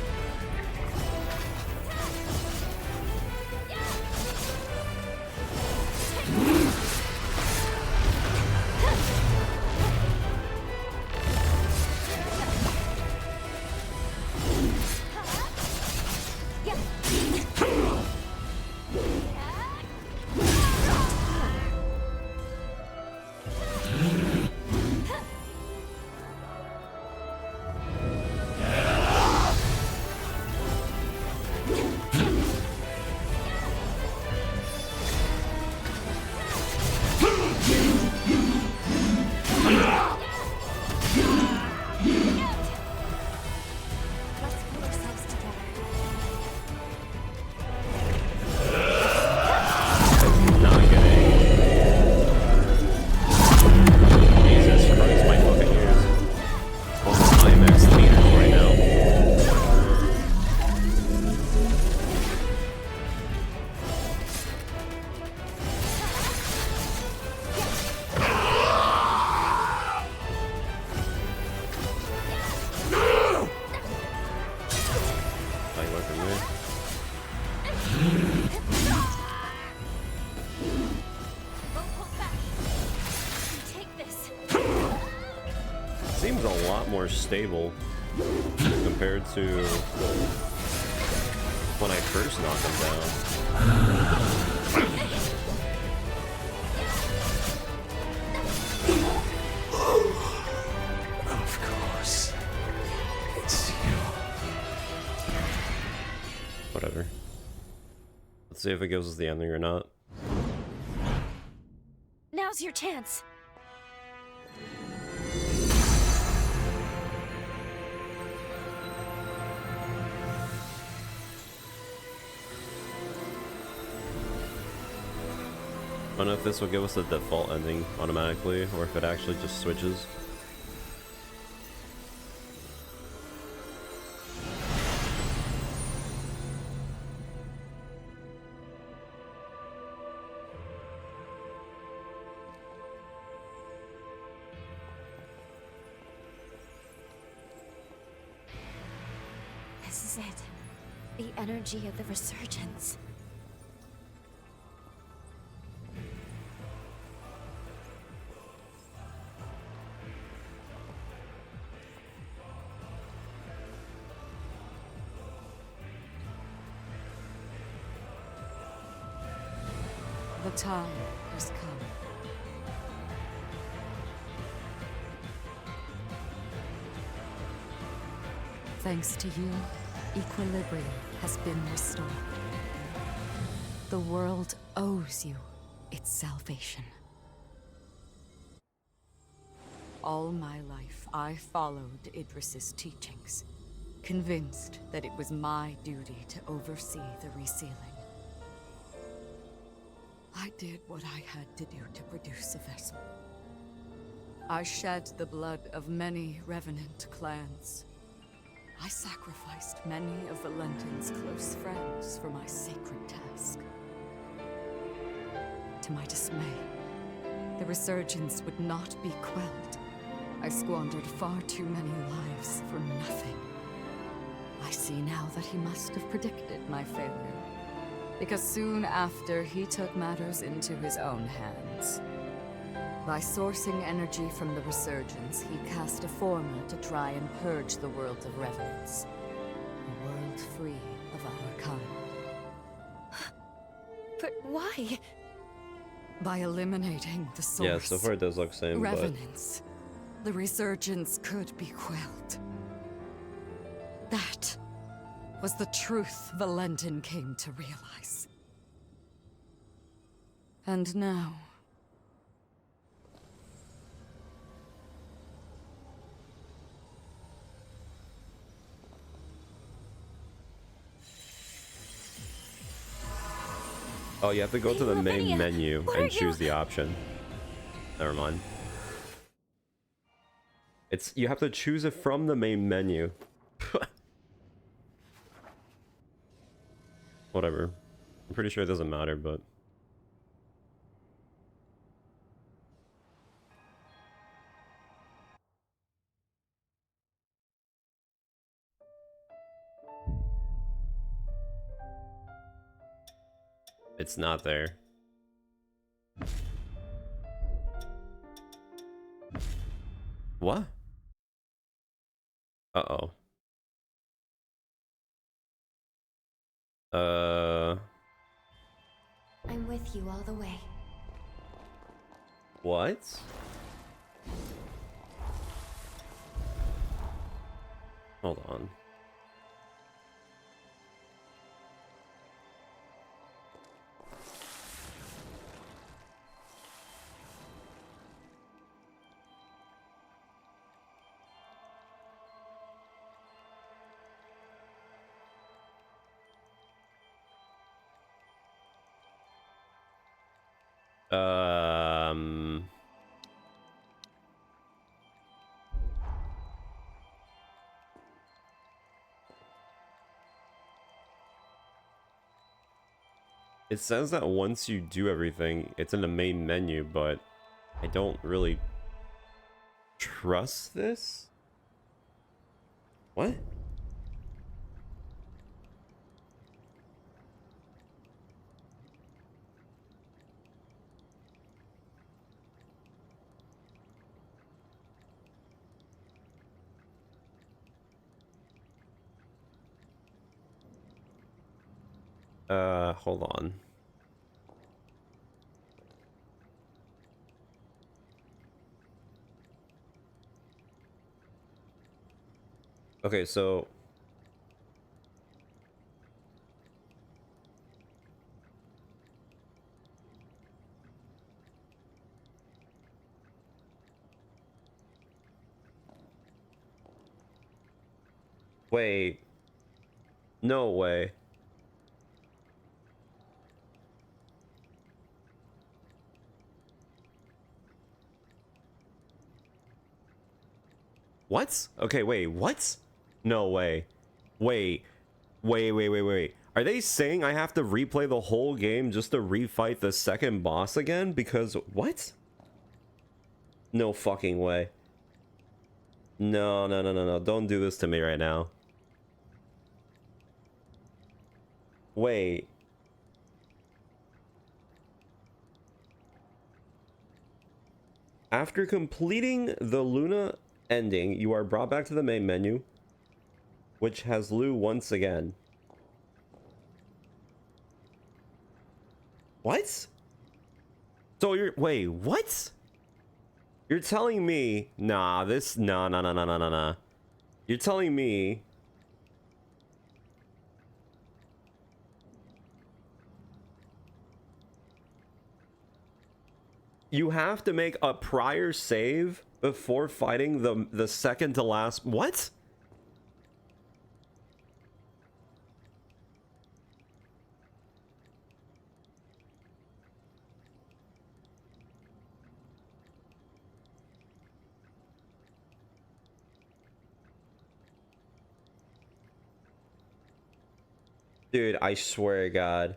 seems a lot more stable compared to when I first knocked him down. Of course. It's you. Whatever. Let's see if it gives us the ending or not. Now's your chance. I don't know if this will give us the default ending automatically, or if it actually just switches. This is it. The energy of the resurgence. The time has come. Thanks to you, equilibrium has been restored. The world owes you its salvation. All my life, I followed Idris's teachings, convinced that it was my duty to oversee the resealing. I did what I had to do to produce a vessel. I shed the blood of many Revenant clans. I sacrificed many of Valentin's close friends for my sacred task. To my dismay, the resurgence would not be quelled. I squandered far too many lives for nothing. I see now that he must have predicted my failure, because soon after he took matters into his own hands. By sourcing energy from the resurgence, he cast a formula to try and purge the world of revenants. A world free of our kind. But why? By eliminating the source. Yeah, so far it does look same, but revenants, the resurgence could be quelled. That was the truth Valentin came to realize. And now, oh, you have to go to the main Lavinia, menu what are and choose you- the option. Never mind. It's you have to choose it from the main menu. Whatever. I'm pretty sure it doesn't matter, but it's not there. What? Uh-oh. I'm with you all the way. What? Hold on. Um... It says that once you do everything, it's in the main menu, but I don't really trust this. What? Hold on. Okay, so wait. No way. What? Okay, wait, what? No way. Wait. Wait. Are they saying I have to replay the whole game just to refight the second boss again? Because what? No fucking way. No. Don't do this to me right now. Wait. After completing the Luna ending, you are brought back to the main menu, which has Lou once again. What? So you're, wait, what? You're telling me, nah, this, nah. You're telling me you have to make a prior save before fighting the second to last, what? Dude, I swear to God.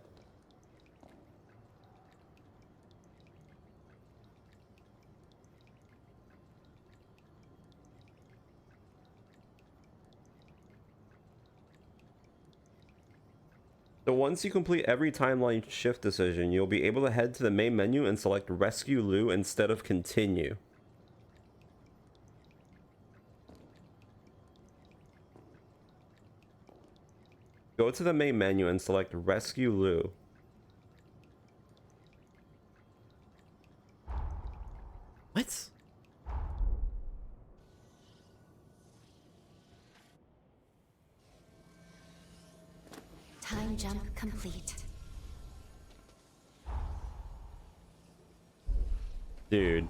So once you complete every timeline shift decision, you'll be able to head to the main menu and select Rescue Lou instead of Continue. Go to the main menu and select Rescue Lou. What? Time jump complete. Dude.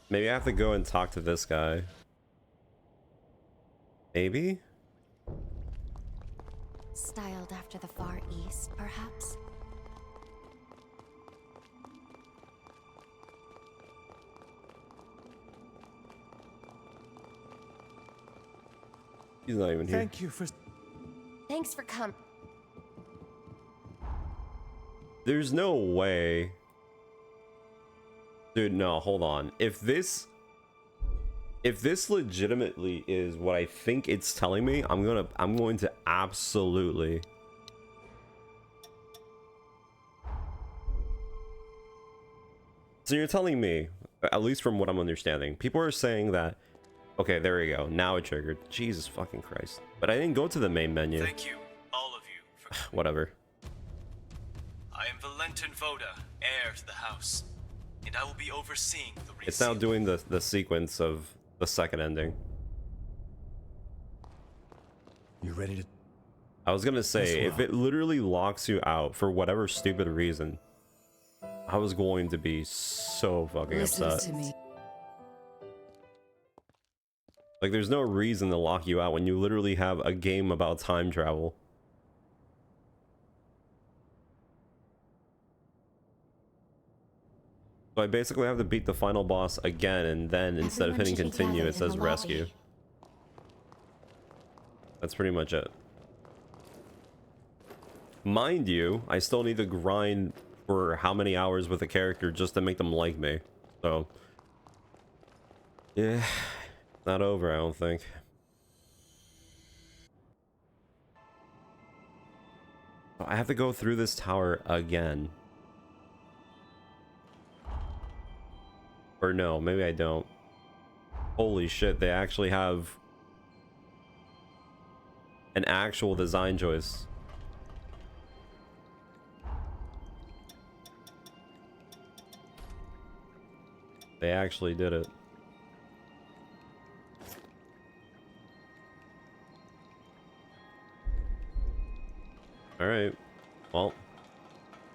Maybe I have to go and talk to this guy. Maybe? Styled after the Far East, perhaps? He's not even here. Thank you for... Thanks for coming. There's no way. Dude, no, hold on. If this legitimately is what I think it's telling me, I'm going to absolutely So you're telling me, at least from what I'm understanding, people are saying that, okay, there we go. Now it triggered. Jesus fucking Christ. But I didn't go to the main menu. Thank you, all of you, for coming. Whatever. I am Valentin Voda, heir to the house, and I will be overseeing the It's now reseal. doing the sequence of the second ending. You ready to... I was gonna say, Yes, if well. it literally locks you out for whatever stupid reason, I was going to be so fucking upset. to me. Like, there's no reason to lock you out when you literally have a game about time travel. So I basically have to beat the final boss again, and then instead of Everyone hitting should be continue, gathered it says in the lobby. rescue. That's pretty much it. Mind you, I still need to grind for how many hours with a character just to make them like me. So, yeah, not over, I don't think. I have to go through this tower again. Or no, maybe I don't. Holy shit, they actually have an actual design choice. They actually did it. Alright. Well,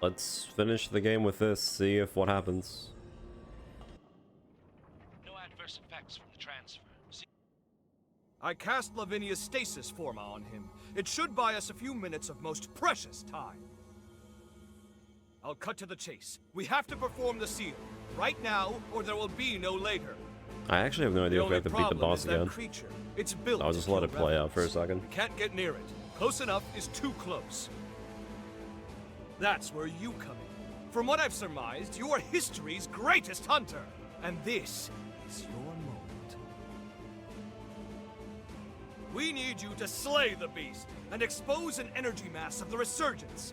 let's finish the game with this, see if what happens. No adverse effects from the transfer. I cast Lavinia's stasis forma on him. It should buy us a few minutes of most precious time. I'll cut to the chase. We have to perform the seal. Right now, or there will be no later. I actually have no idea if we have to beat the boss again. Creature. It's built I'll just let it play out for a second. We can't get near it. Close enough is too close. That's where you come in. From what I've surmised, you are history's greatest hunter. And this is your moment. We need you to slay the beast and expose an energy mass of the resurgence.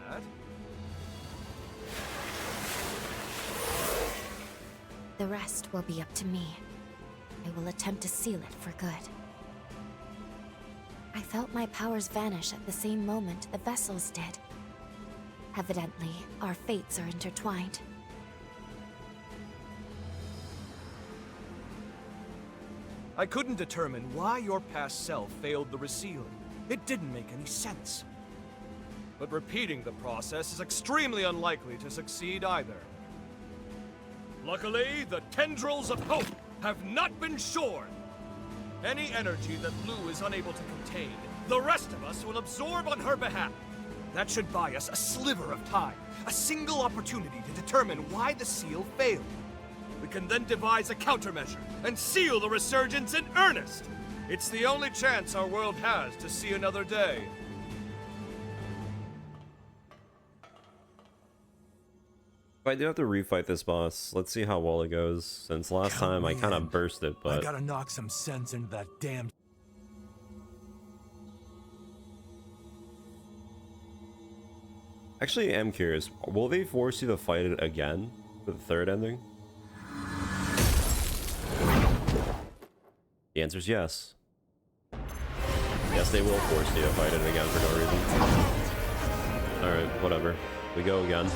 After that, The rest will be up to me. I will attempt to seal it for good. I felt my powers vanish at the same moment the vessels did. Evidently, our fates are intertwined. I couldn't determine why your past self failed the resealing. It didn't make any sense. But repeating the process is extremely unlikely to succeed either. Luckily, the tendrils of hope have not been shorn. Any energy that Lou is unable to contain, the rest of us will absorb on her behalf. That should buy us a sliver of time, a single opportunity to determine why the seal failed. We can then devise a countermeasure and seal the resurgence in earnest. It's the only chance our world has to see another day. If I do have to refight this boss, let's see how well it goes. Since last time I kind of burst it, I but gotta knock some sense into that damn. actually am curious. Will they force you to fight it again for the third ending? The answer is yes. Yes, they will force you to fight it again for no reason. Alright, whatever. We go again.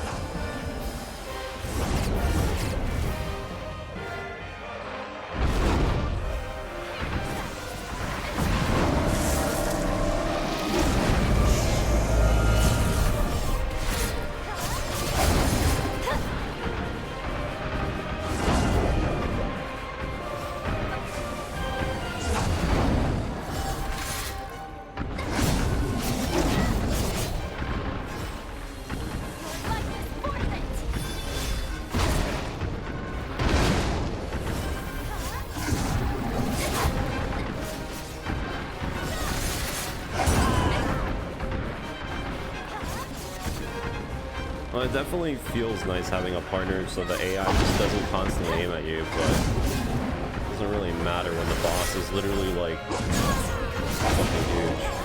Well, it definitely feels nice having a partner so the AI just doesn't constantly aim at you, but it doesn't really matter when the boss is literally like fucking huge.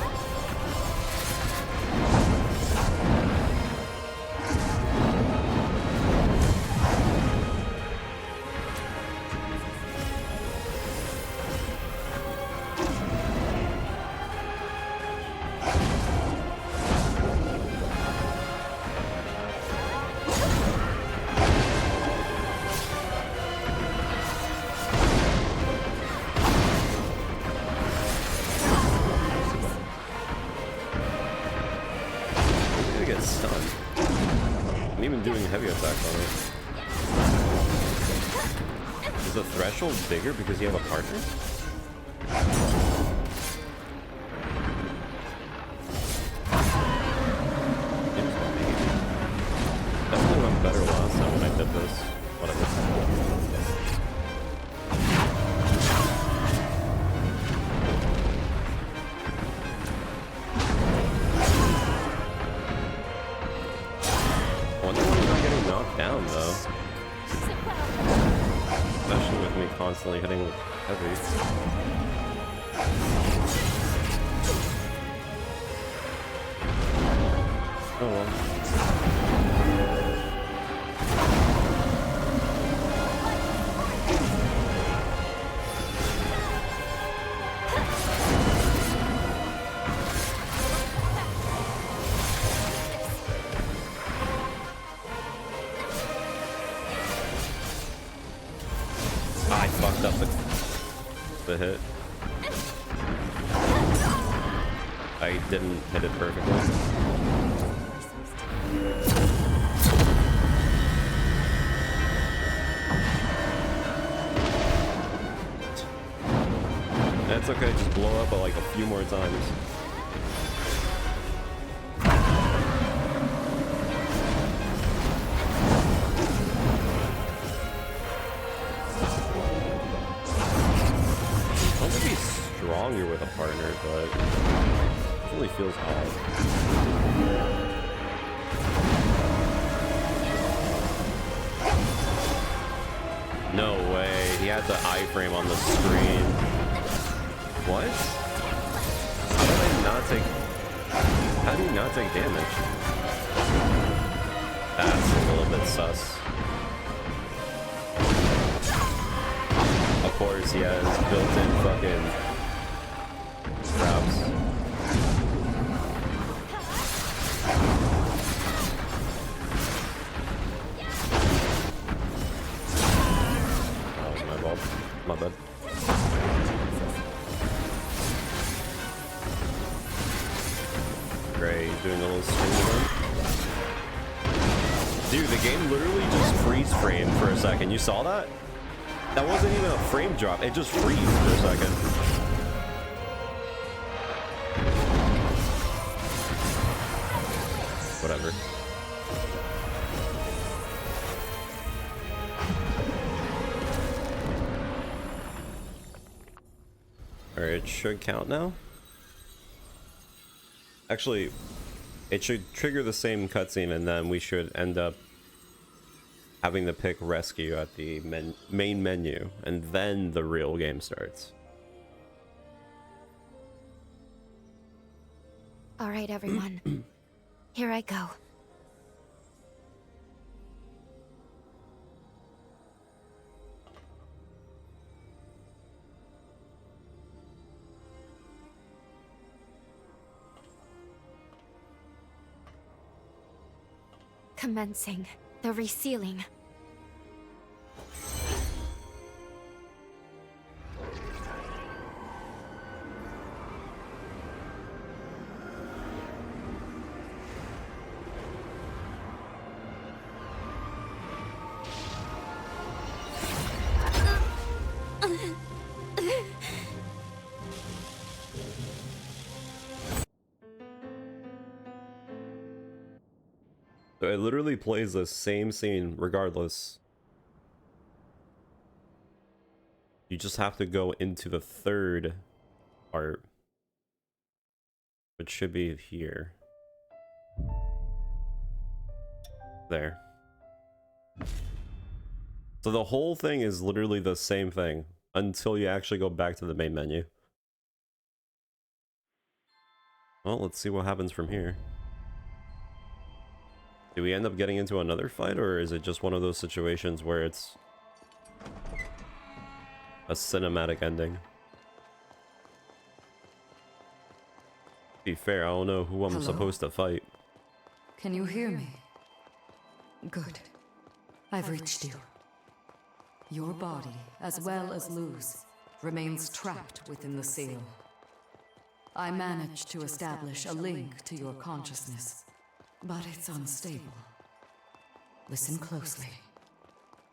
Is the threshold bigger because you have a partner? Definitely went better last time when I did this. Whatever. Down though, especially with me constantly hitting heavy. Oh well. fucked up the hit. I didn't hit it perfectly. That's okay, just blow up like a few more times. I want to be stronger with a partner, but it really feels odd. No way, he had the iframe on the screen. What? How did I not take... How do you not take damage? That's a little bit sus. Of course he has built-in fucking traps. That was my fault. My bad. Great, doing a little swing again. Dude, the game literally just freeze framed for a second. You saw that? That wasn't even a frame drop. It just freezed for a second. Whatever. Alright, it should count now. Actually, it should trigger the same cutscene, and then we should end up having to pick rescue at the main menu, and then the real game starts. All right, everyone. Here I go. Commencing the resealing. So it literally plays the same scene regardless. You just have to go into the third part, which should be here. There. So the whole thing is literally the same thing until you actually go back to the main menu. Well, let's see what happens from here. Do we end up getting into another fight, or is it just one of those situations where it's a cinematic ending? To be fair, I don't know who I'm supposed to fight. Can you hear me? Good. I've reached you. Your body, as well as Lou's, remains trapped within the seal. I managed to establish a link to your consciousness, but it's unstable. Listen closely.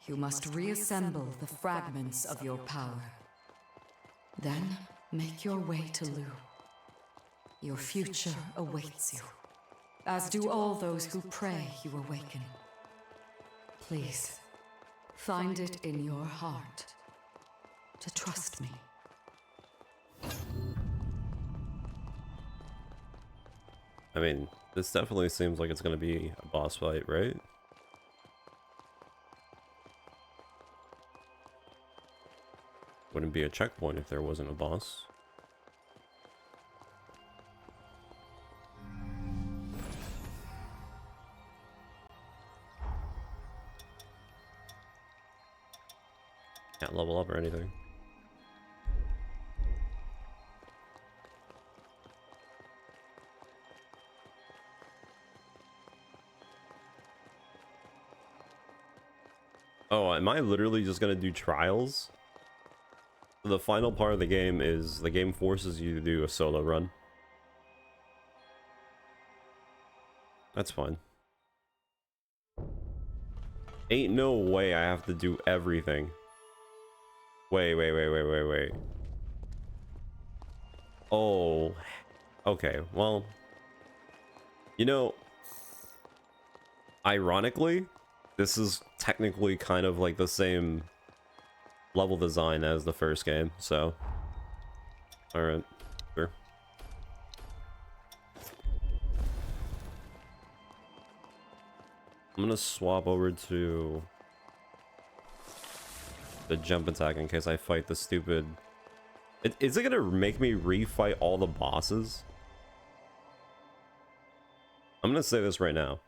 You must reassemble the fragments of your power. Then make your way to Lou. Your future awaits you, as do all those who pray you awaken. Please, find it in your heart to trust me. I mean, this definitely seems like it's going to be a boss fight, right? Wouldn't be a checkpoint if there wasn't a boss. Can't level up or anything. Oh, am I literally just gonna do trials? The final part of the game is the game forces you to do a solo run. That's fine. Ain't no way I have to do everything. Wait. Oh, okay. Well, you know, ironically, this is technically kind of like the same level design as the first game, so all right, sure. I'm gonna swap over to the jump attack in case I fight the stupid... Is it gonna make me refight all the bosses? I'm gonna say this right now.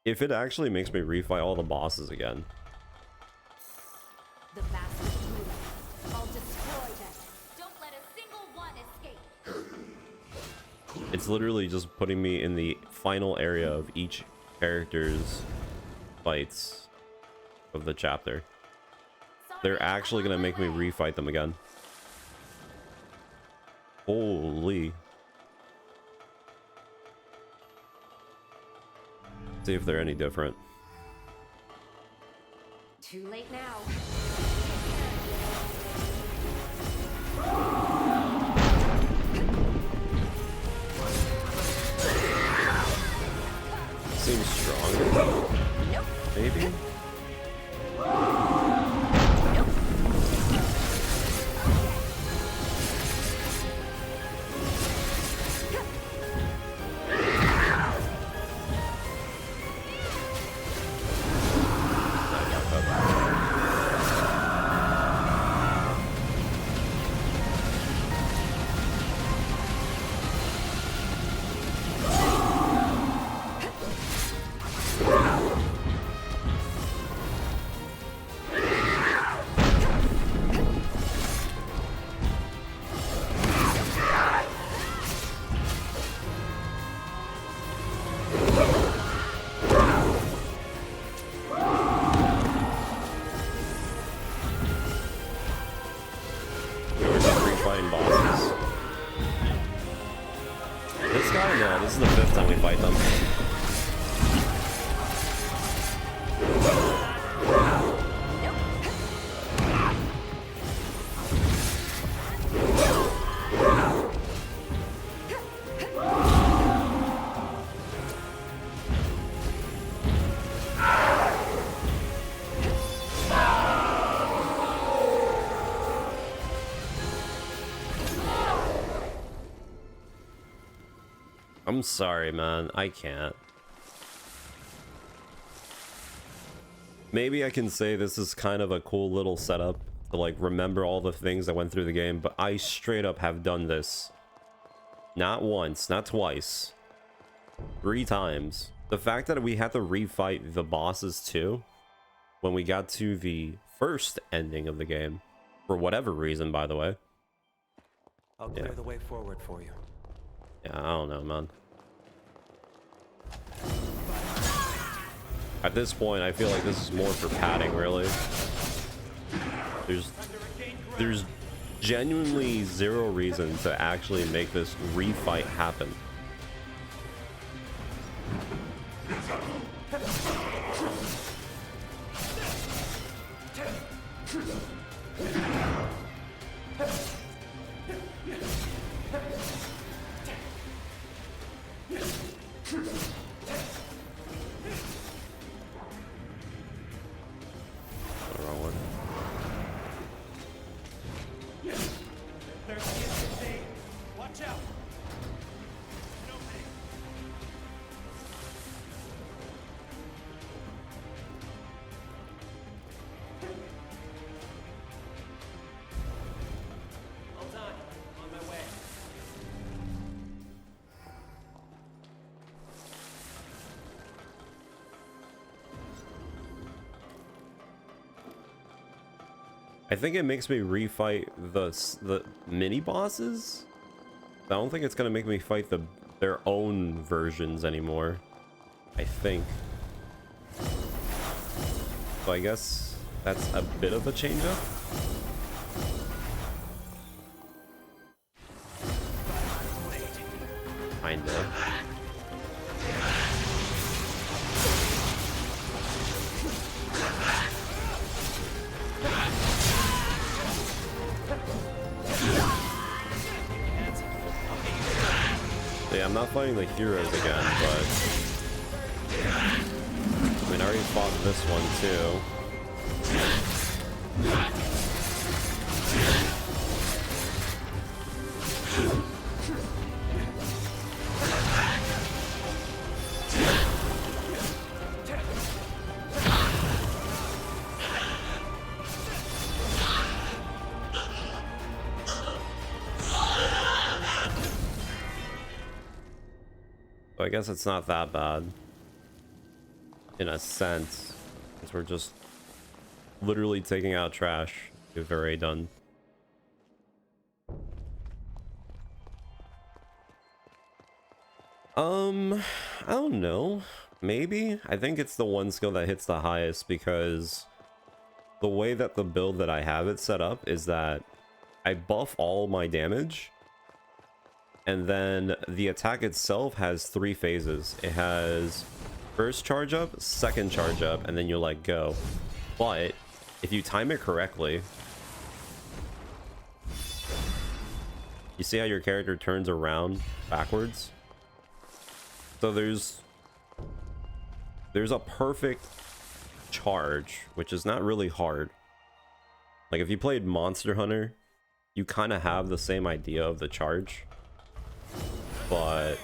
If it actually makes me refight all the bosses again, The master ruler. I'll destroy them. Don't let a single one escape. it's literally just putting me in the final area of each character's fights of the chapter. They're actually gonna make me refight them again. Holy. See if they're any different. Too late now. Seems stronger. Maybe? This is the 5th time we fight them. I'm sorry, man. I can't. Maybe I can say this is kind of a cool little setup to like remember all the things that went through the game, but I straight up have done this. Not once, not twice. 3 times. The fact that we had to refight the bosses too, when we got to the first ending of the game, for whatever reason, by the way. I'll clear the way forward for you. Yeah, I don't know, man. At this point, I feel like this is more for padding, really. There's genuinely 0 reason to actually make this refight happen. I think it makes me refight the mini bosses. I don't think it's gonna make me fight their own versions anymore. I think. So I guess that's a bit of a change up. I'm not fighting the heroes again, but I mean, I already fought this one too. So I guess it's not that bad in a sense, because we're just literally taking out trash. We've already done. I don't know. Maybe. I think it's the one skill that hits the highest, because the way that the build that I have it set up is that I buff all my damage, and then the attack itself has 3 phases. It has first charge up, second charge up, and then you let go. But if you time it correctly, you see how your character turns around backwards? So there's a perfect charge, which is not really hard. Like if you played Monster Hunter, you kind of have the same idea of the charge, but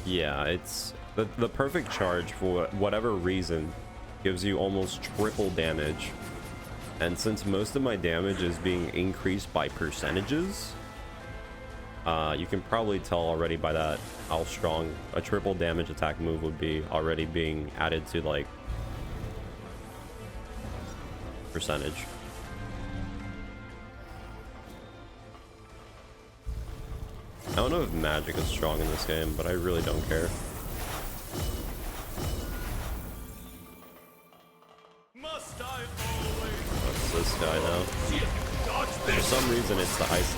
yeah, it's the perfect charge for whatever reason gives you almost triple damage. And since most of my damage is being increased by percentages, you can probably tell already by that how strong a triple damage attack move would be already being added to like percentage. I don't know if magic is strong in this game, but I really don't care. Must I always? What's this guy now? For some reason it's the ice.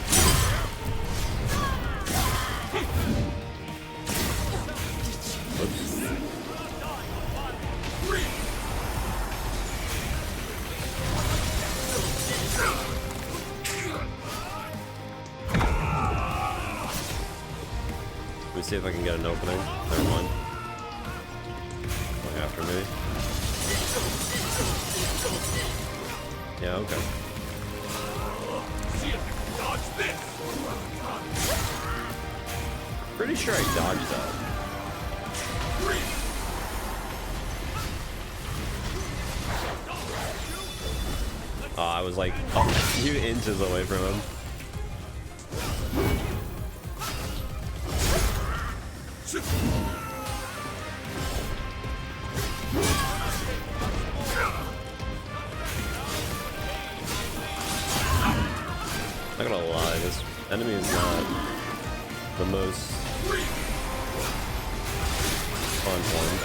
Oops. Let me see if I can get an opening. Never mind. Going after me. Yeah, okay. Pretty sure I dodged that. Oh, I was like a few inches away from him. Not gonna lie, this enemy is not the most fun one.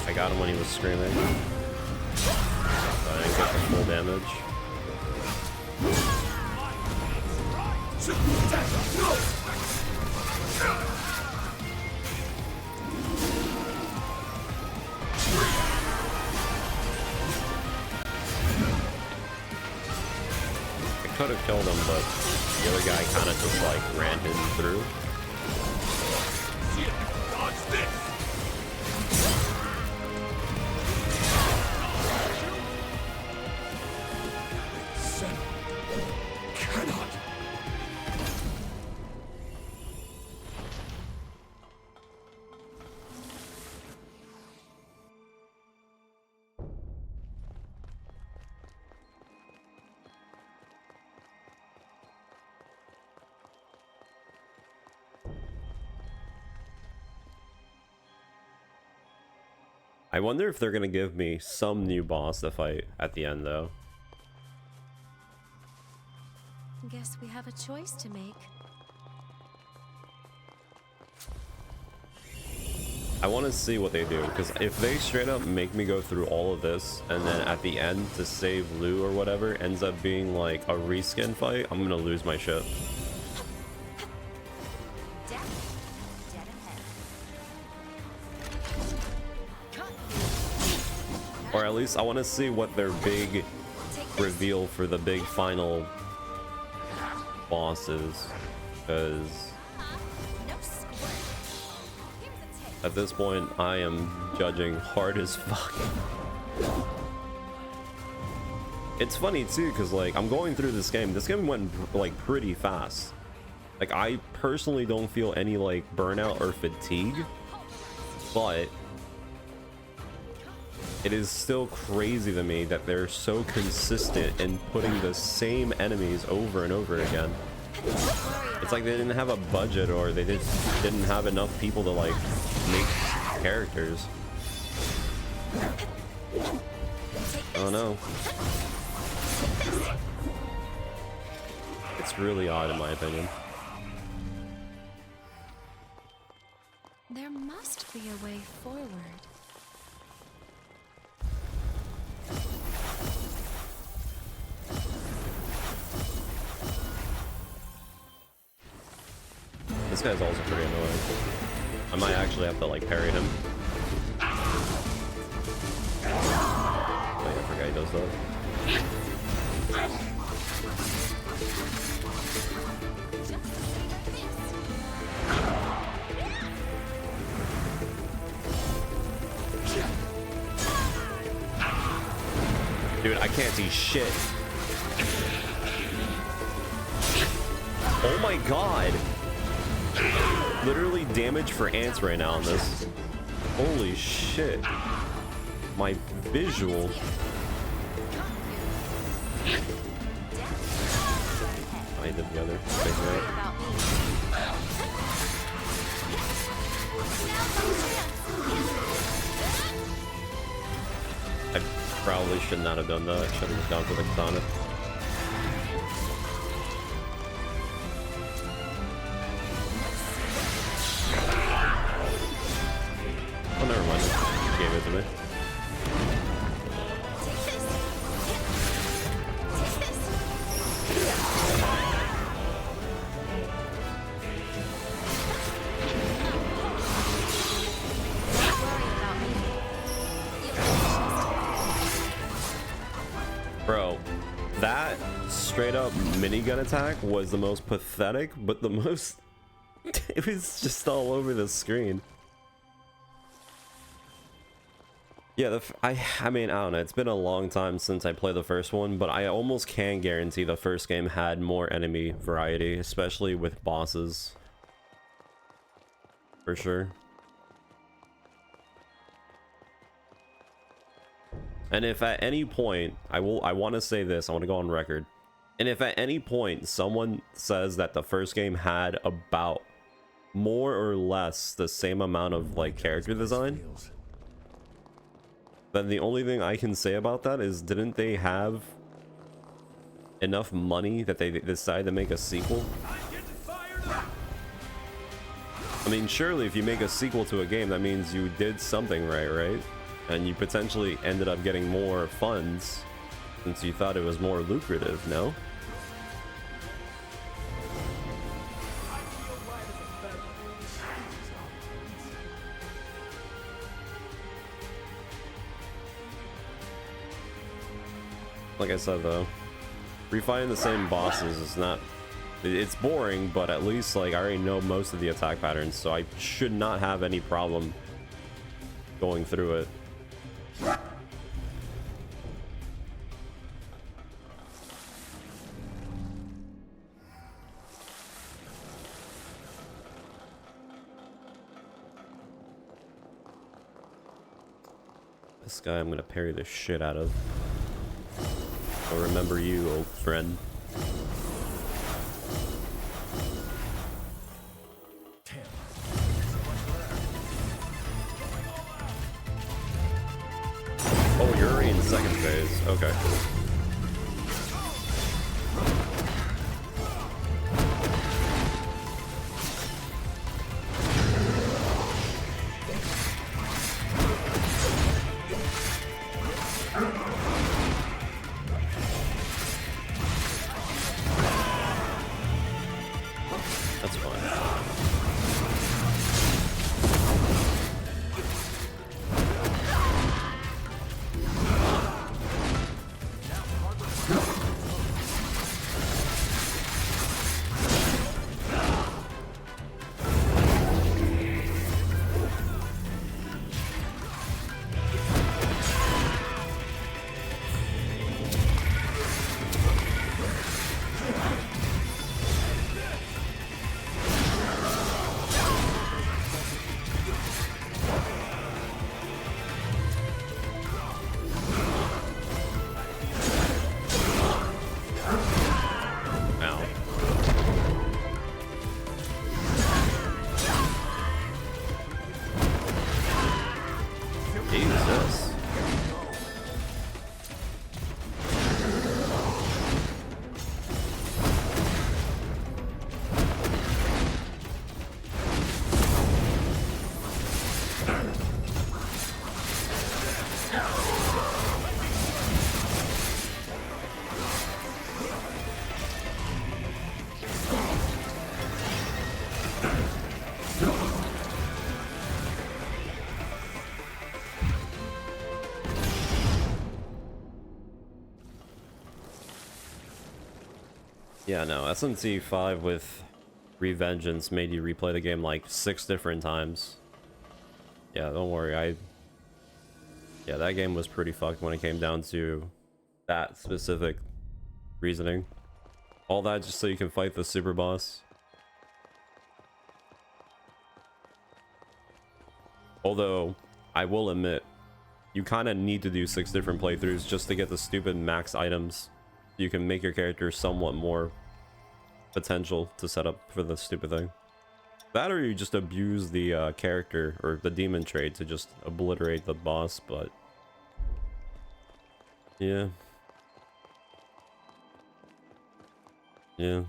I got him when he was screaming. But I didn't get the full damage. I could have killed him, but the other guy kind of just like ran him through. I wonder if they're gonna give me some new boss to fight at the end, though. Guess we have a choice to make. I want to see what they do, because if they straight up make me go through all of this, and then at the end to save Lou or whatever ends up being like a reskin fight, I'm gonna lose my shit. Or at least I want to see what their big reveal for the big final boss is. Because at this point, I am judging hard as fuck. It's funny too, because like I'm going through this game. This game went like pretty fast. Like I personally don't feel any like burnout or fatigue, but it is still crazy to me that they're so consistent in putting the same enemies over and over again. It's like they didn't have a budget, or they didn't have enough people to like make characters. I don't know. It's really odd in my opinion. There must be a way forward. This guy's also pretty annoying. I might actually have to like parry him. Oh, yeah, I forgot he does that. Dude, I can't see shit. Oh my god. Literally damage for ants right now on this. Holy shit. My visual. I did the other. I probably should not have done that. I should have just gone for the katana. Oh, never mind. He gave it to me. Bro, that straight up minigun attack was the most pathetic, but the most... it was just all over the screen. Yeah, I mean, I don't know. It's been a long time since I played the first one, but I almost can guarantee the first game had more enemy variety, especially with bosses. For sure. And if at any point, I want to say this, I want to go on record. And if at any point someone says that the first game had about more or less the same amount of like character design, then the only thing I can say about that is, didn't they have enough money that they decided to make a sequel? I mean, surely if you make a sequel to a game, that means you did something right? And you potentially ended up getting more funds since you thought it was more lucrative, no? Like I said though, refighting the same bosses is not... it's boring, but at least like I already know most of the attack patterns, so I should not have any problem going through it. This guy I'm gonna parry the shit out of. I'll remember you, old friend. Oh, you're already in the second phase. Okay. That's fine. Yeah, no, SMT 5 with Revengeance made you replay the game like 6 different times. Yeah, don't worry, yeah, that game was pretty fucked when it came down to that specific reasoning. All that just so you can fight the super boss. Although, I will admit, you kind of need to do 6 different playthroughs just to get the stupid max items. You can make your character somewhat more potential to set up for the stupid thing. That or you just abuse the character or the demon trait to just obliterate the boss, but yeah. Yeah.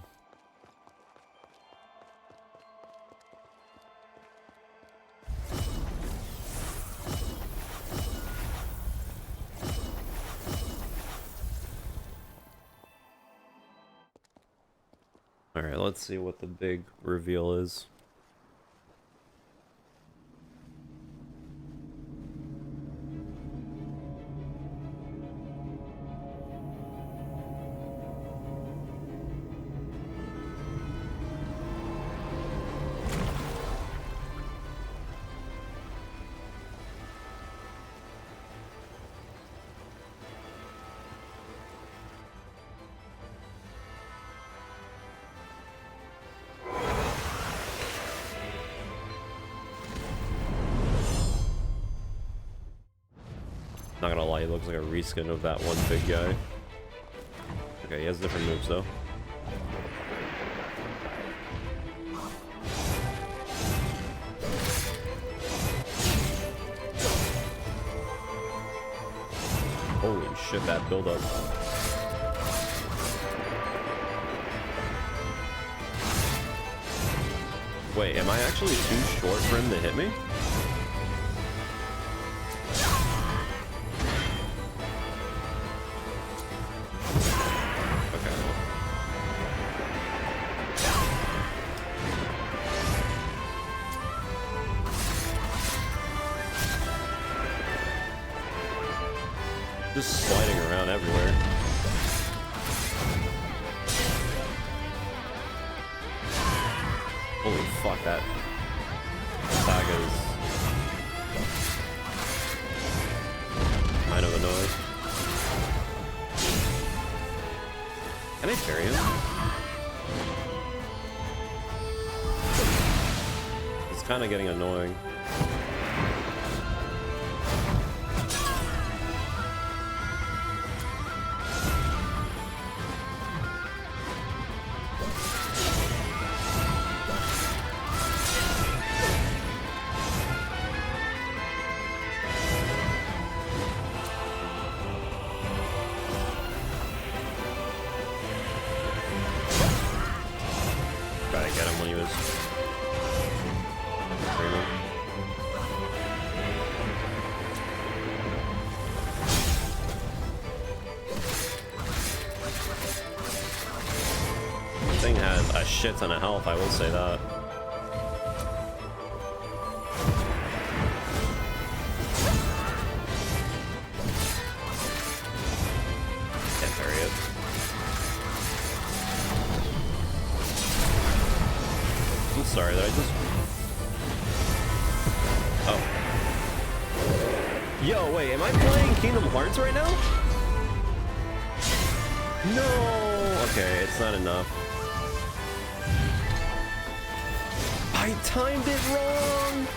Alright, let's see what the big reveal is. Not gonna lie, he looks like a reskin of that one big guy. Okay, he has different moves though. Holy shit, that build-up. Wait, am I actually too short for him to hit me? Just sliding around everywhere. Holy fuck, that attack is kind of annoying. Can I parry him? It's kind of getting annoying. Thing has a shit ton of health, I will say that. Can't parry it. I'm sorry, did I just... Oh. Yo, wait, am I playing Kingdom Hearts right now? No! Okay, it's not enough. I timed it wrong!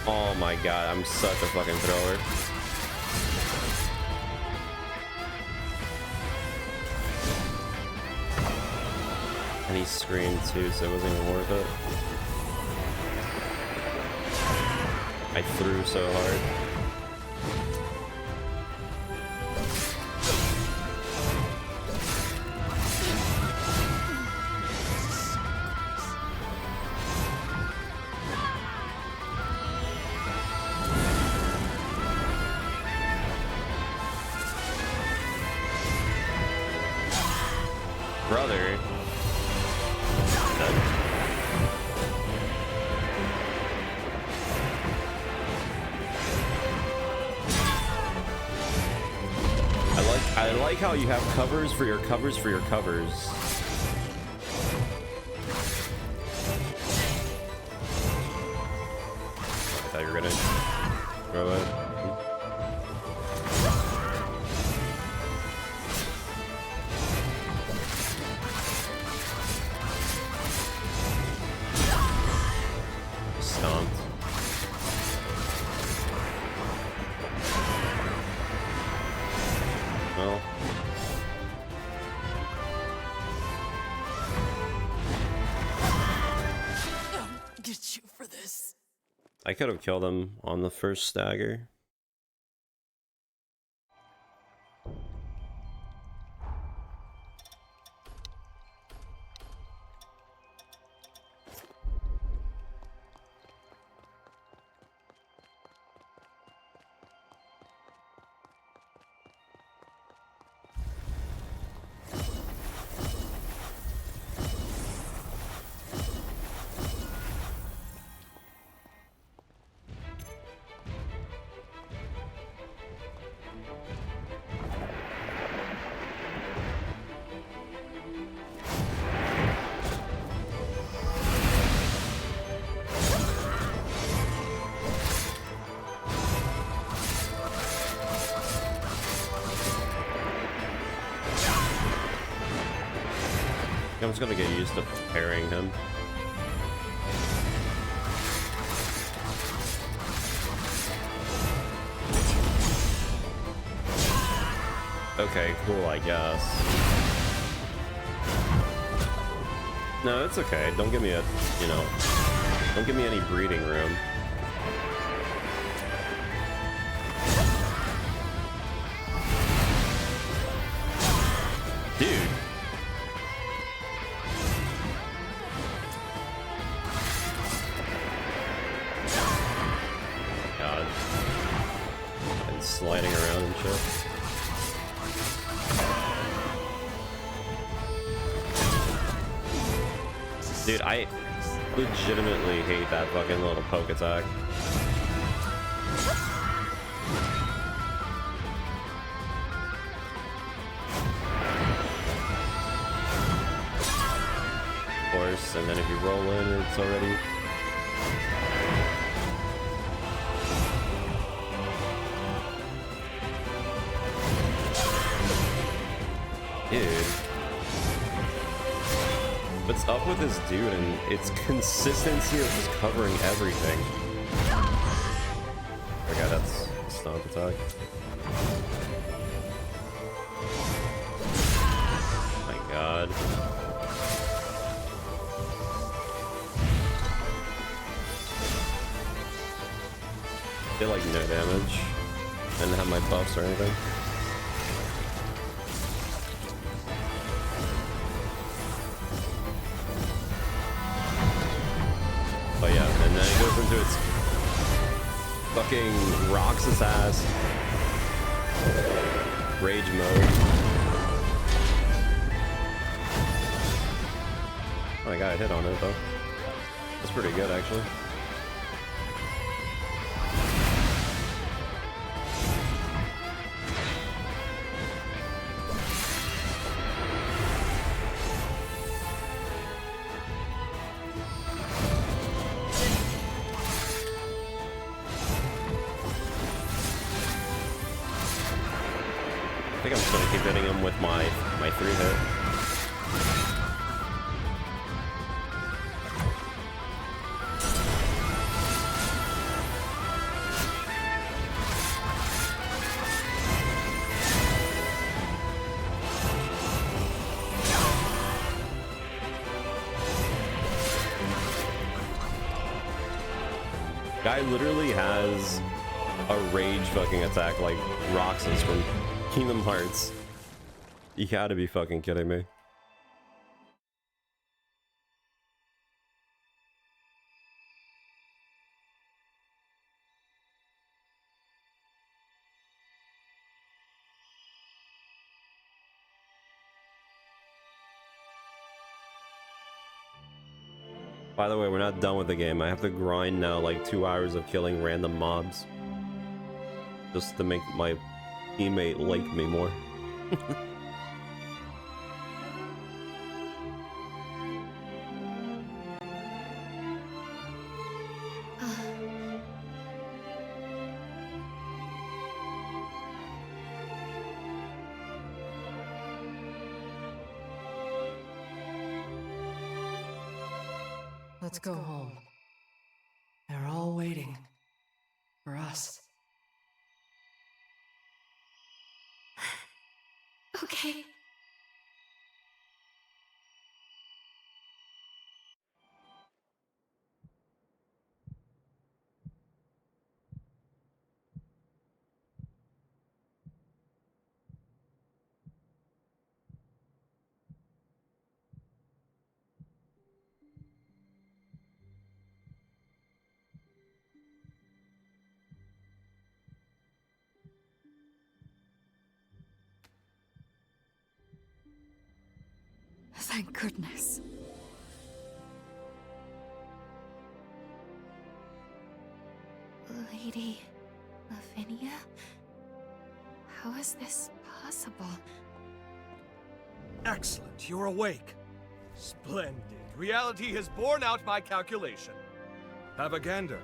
Oh my god, I'm such a fucking thrower. And he screamed too, so it wasn't even worth it. I threw so hard. Brother. like how you have covers for your covers for your covers. I thought you were gonna throw it. Stomped. Well. I'll get you for this. I could have killed him on the first stagger. I'm just gonna get used to parrying him. Okay, cool, I guess. No, it's okay. Don't give me a, you know, don't give me any breathing room. Dude. God. And sliding around and shit. Dude, I legitimately hate that fucking little poke attack. Of course, and then if you roll in, it's already... Dude. What's up with this dude and its consistency of just covering everything? Okay, that's a stomp attack. Oh my god. Did like no damage. Didn't have my buffs or anything. But yeah, and then it goes into its fucking rocks his ass rage mode. Oh, I got a hit on it though. That's pretty good actually. I think I'm just gonna keep hitting him with my 3-hit. Guy literally has a rage fucking attack like Roxas from Kingdom Hearts. You gotta be fucking kidding me. By the way, we're not done with the game. I have to grind now like 2 hours of killing random mobs just to make my teammate like me more. Let's go home. They're all waiting for us. Okay. Thank goodness. Lady Lavinia? How is this possible? Excellent, you're awake. Splendid. Reality has borne out my calculation. Avagander,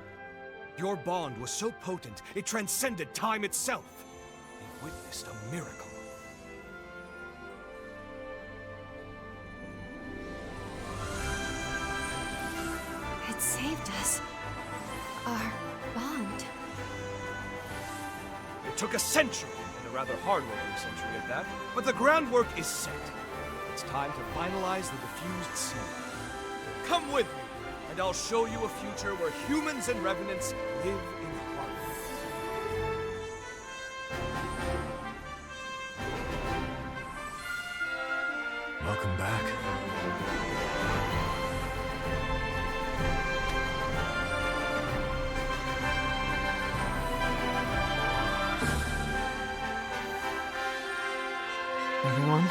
your bond was so potent, it transcended time itself. We witnessed a miracle. It saved us. Our bond. It took a century, and a rather hard-working century at that, but the groundwork is set. It's time to finalize the diffused seal. Come with me, and I'll show you a future where humans and revenants live in harmony. Welcome back. Everyone?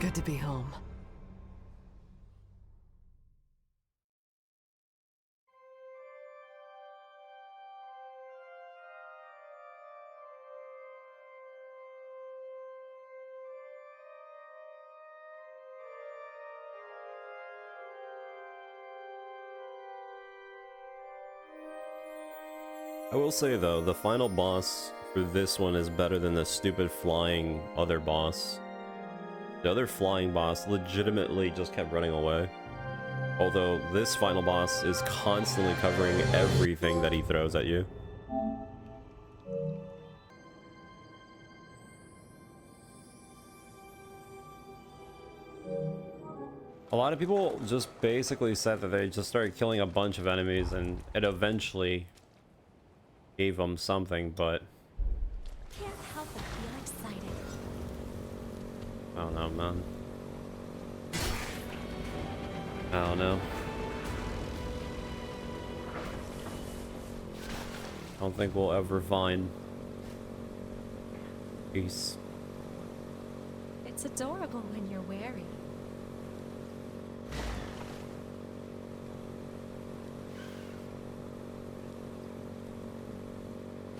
Good to be home. I will say though, the final boss for this one is better than the stupid flying other boss. The other flying boss legitimately just kept running away. Although this final boss is constantly covering everything that he throws at you. A lot of people just basically said that they just started killing a bunch of enemies and it eventually gave them something, but Can't help but feel excited. I don't know, man. I don't know. I don't think we'll ever find peace. It's adorable when you're wary.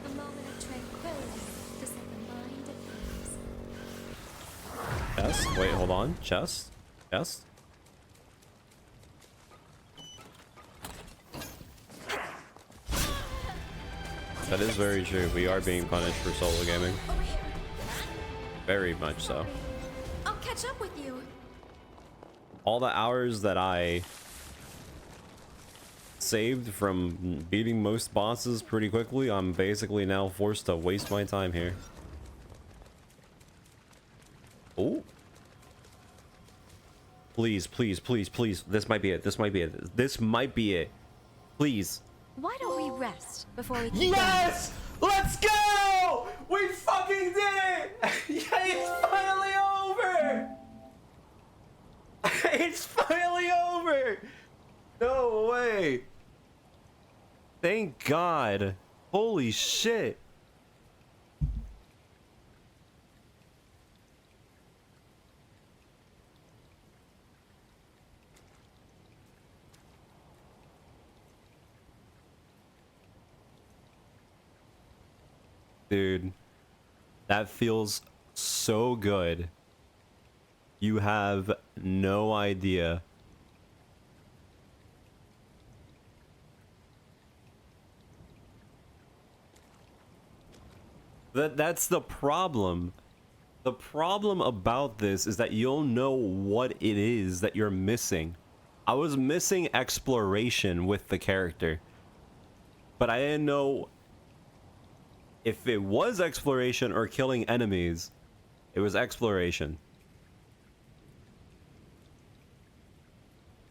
A moment of tranquility to set the mind at ease. Chest? Wait, hold on. Chest? Chest? That is very true. We are being punished for solo gaming. Over here. Very much so. I'll catch up with you. All the hours that I saved from beating most bosses pretty quickly, I'm basically now forced to waste my time here. Oh. Please, please, please, please. This might be it. This might be it. This might be it. Please. Why don't we rest before we keep Yes! Let's go! We fucking did it! Yeah, it's finally over! It's finally over! No way! Thank God. Holy shit. Dude, that feels so good. You have no idea. That's the problem. The problem about this is that you'll know what it is that you're missing. I was missing exploration with the character, but I didn't know if it was exploration or killing enemies. It was exploration.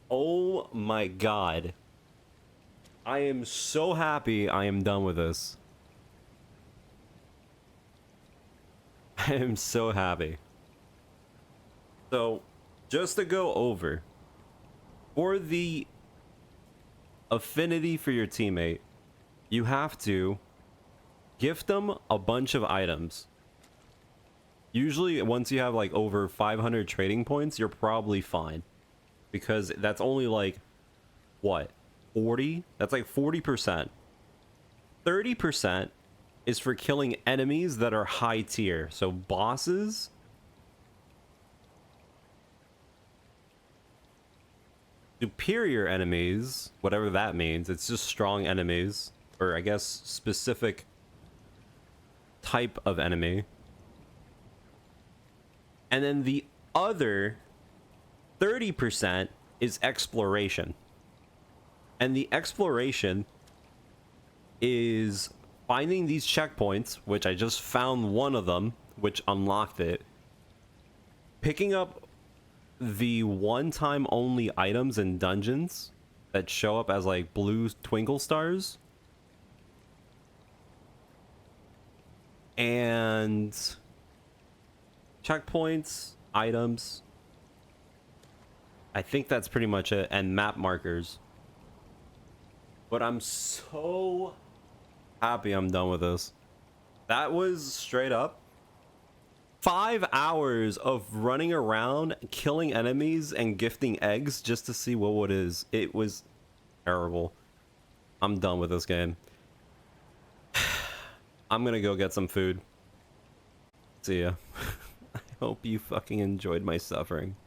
Oh my god. I am so happy I am done with this. I am so happy. So, just to go over, for the affinity for your teammate, you have to gift them a bunch of items. Usually, once you have like over 500 trading points, you're probably fine. Because that's only like, what, 40? That's like 40%. 30% is for killing enemies that are high tier. So bosses, superior enemies, whatever that means, it's just strong enemies, or I guess specific type of enemy. And then the other 30% is exploration. And the exploration is finding these checkpoints, which I just found one of them, which unlocked it. Picking up the one-time only items in dungeons that show up as like blue twinkle stars. And checkpoints, items. I think that's pretty much it. And map markers. But I'm so happy I'm done with this. That was straight up 5 hours of running around, killing enemies, and gifting eggs just to see what it is. It was terrible. I'm done with this game. I'm gonna go get some food. See ya. I hope you fucking enjoyed my suffering.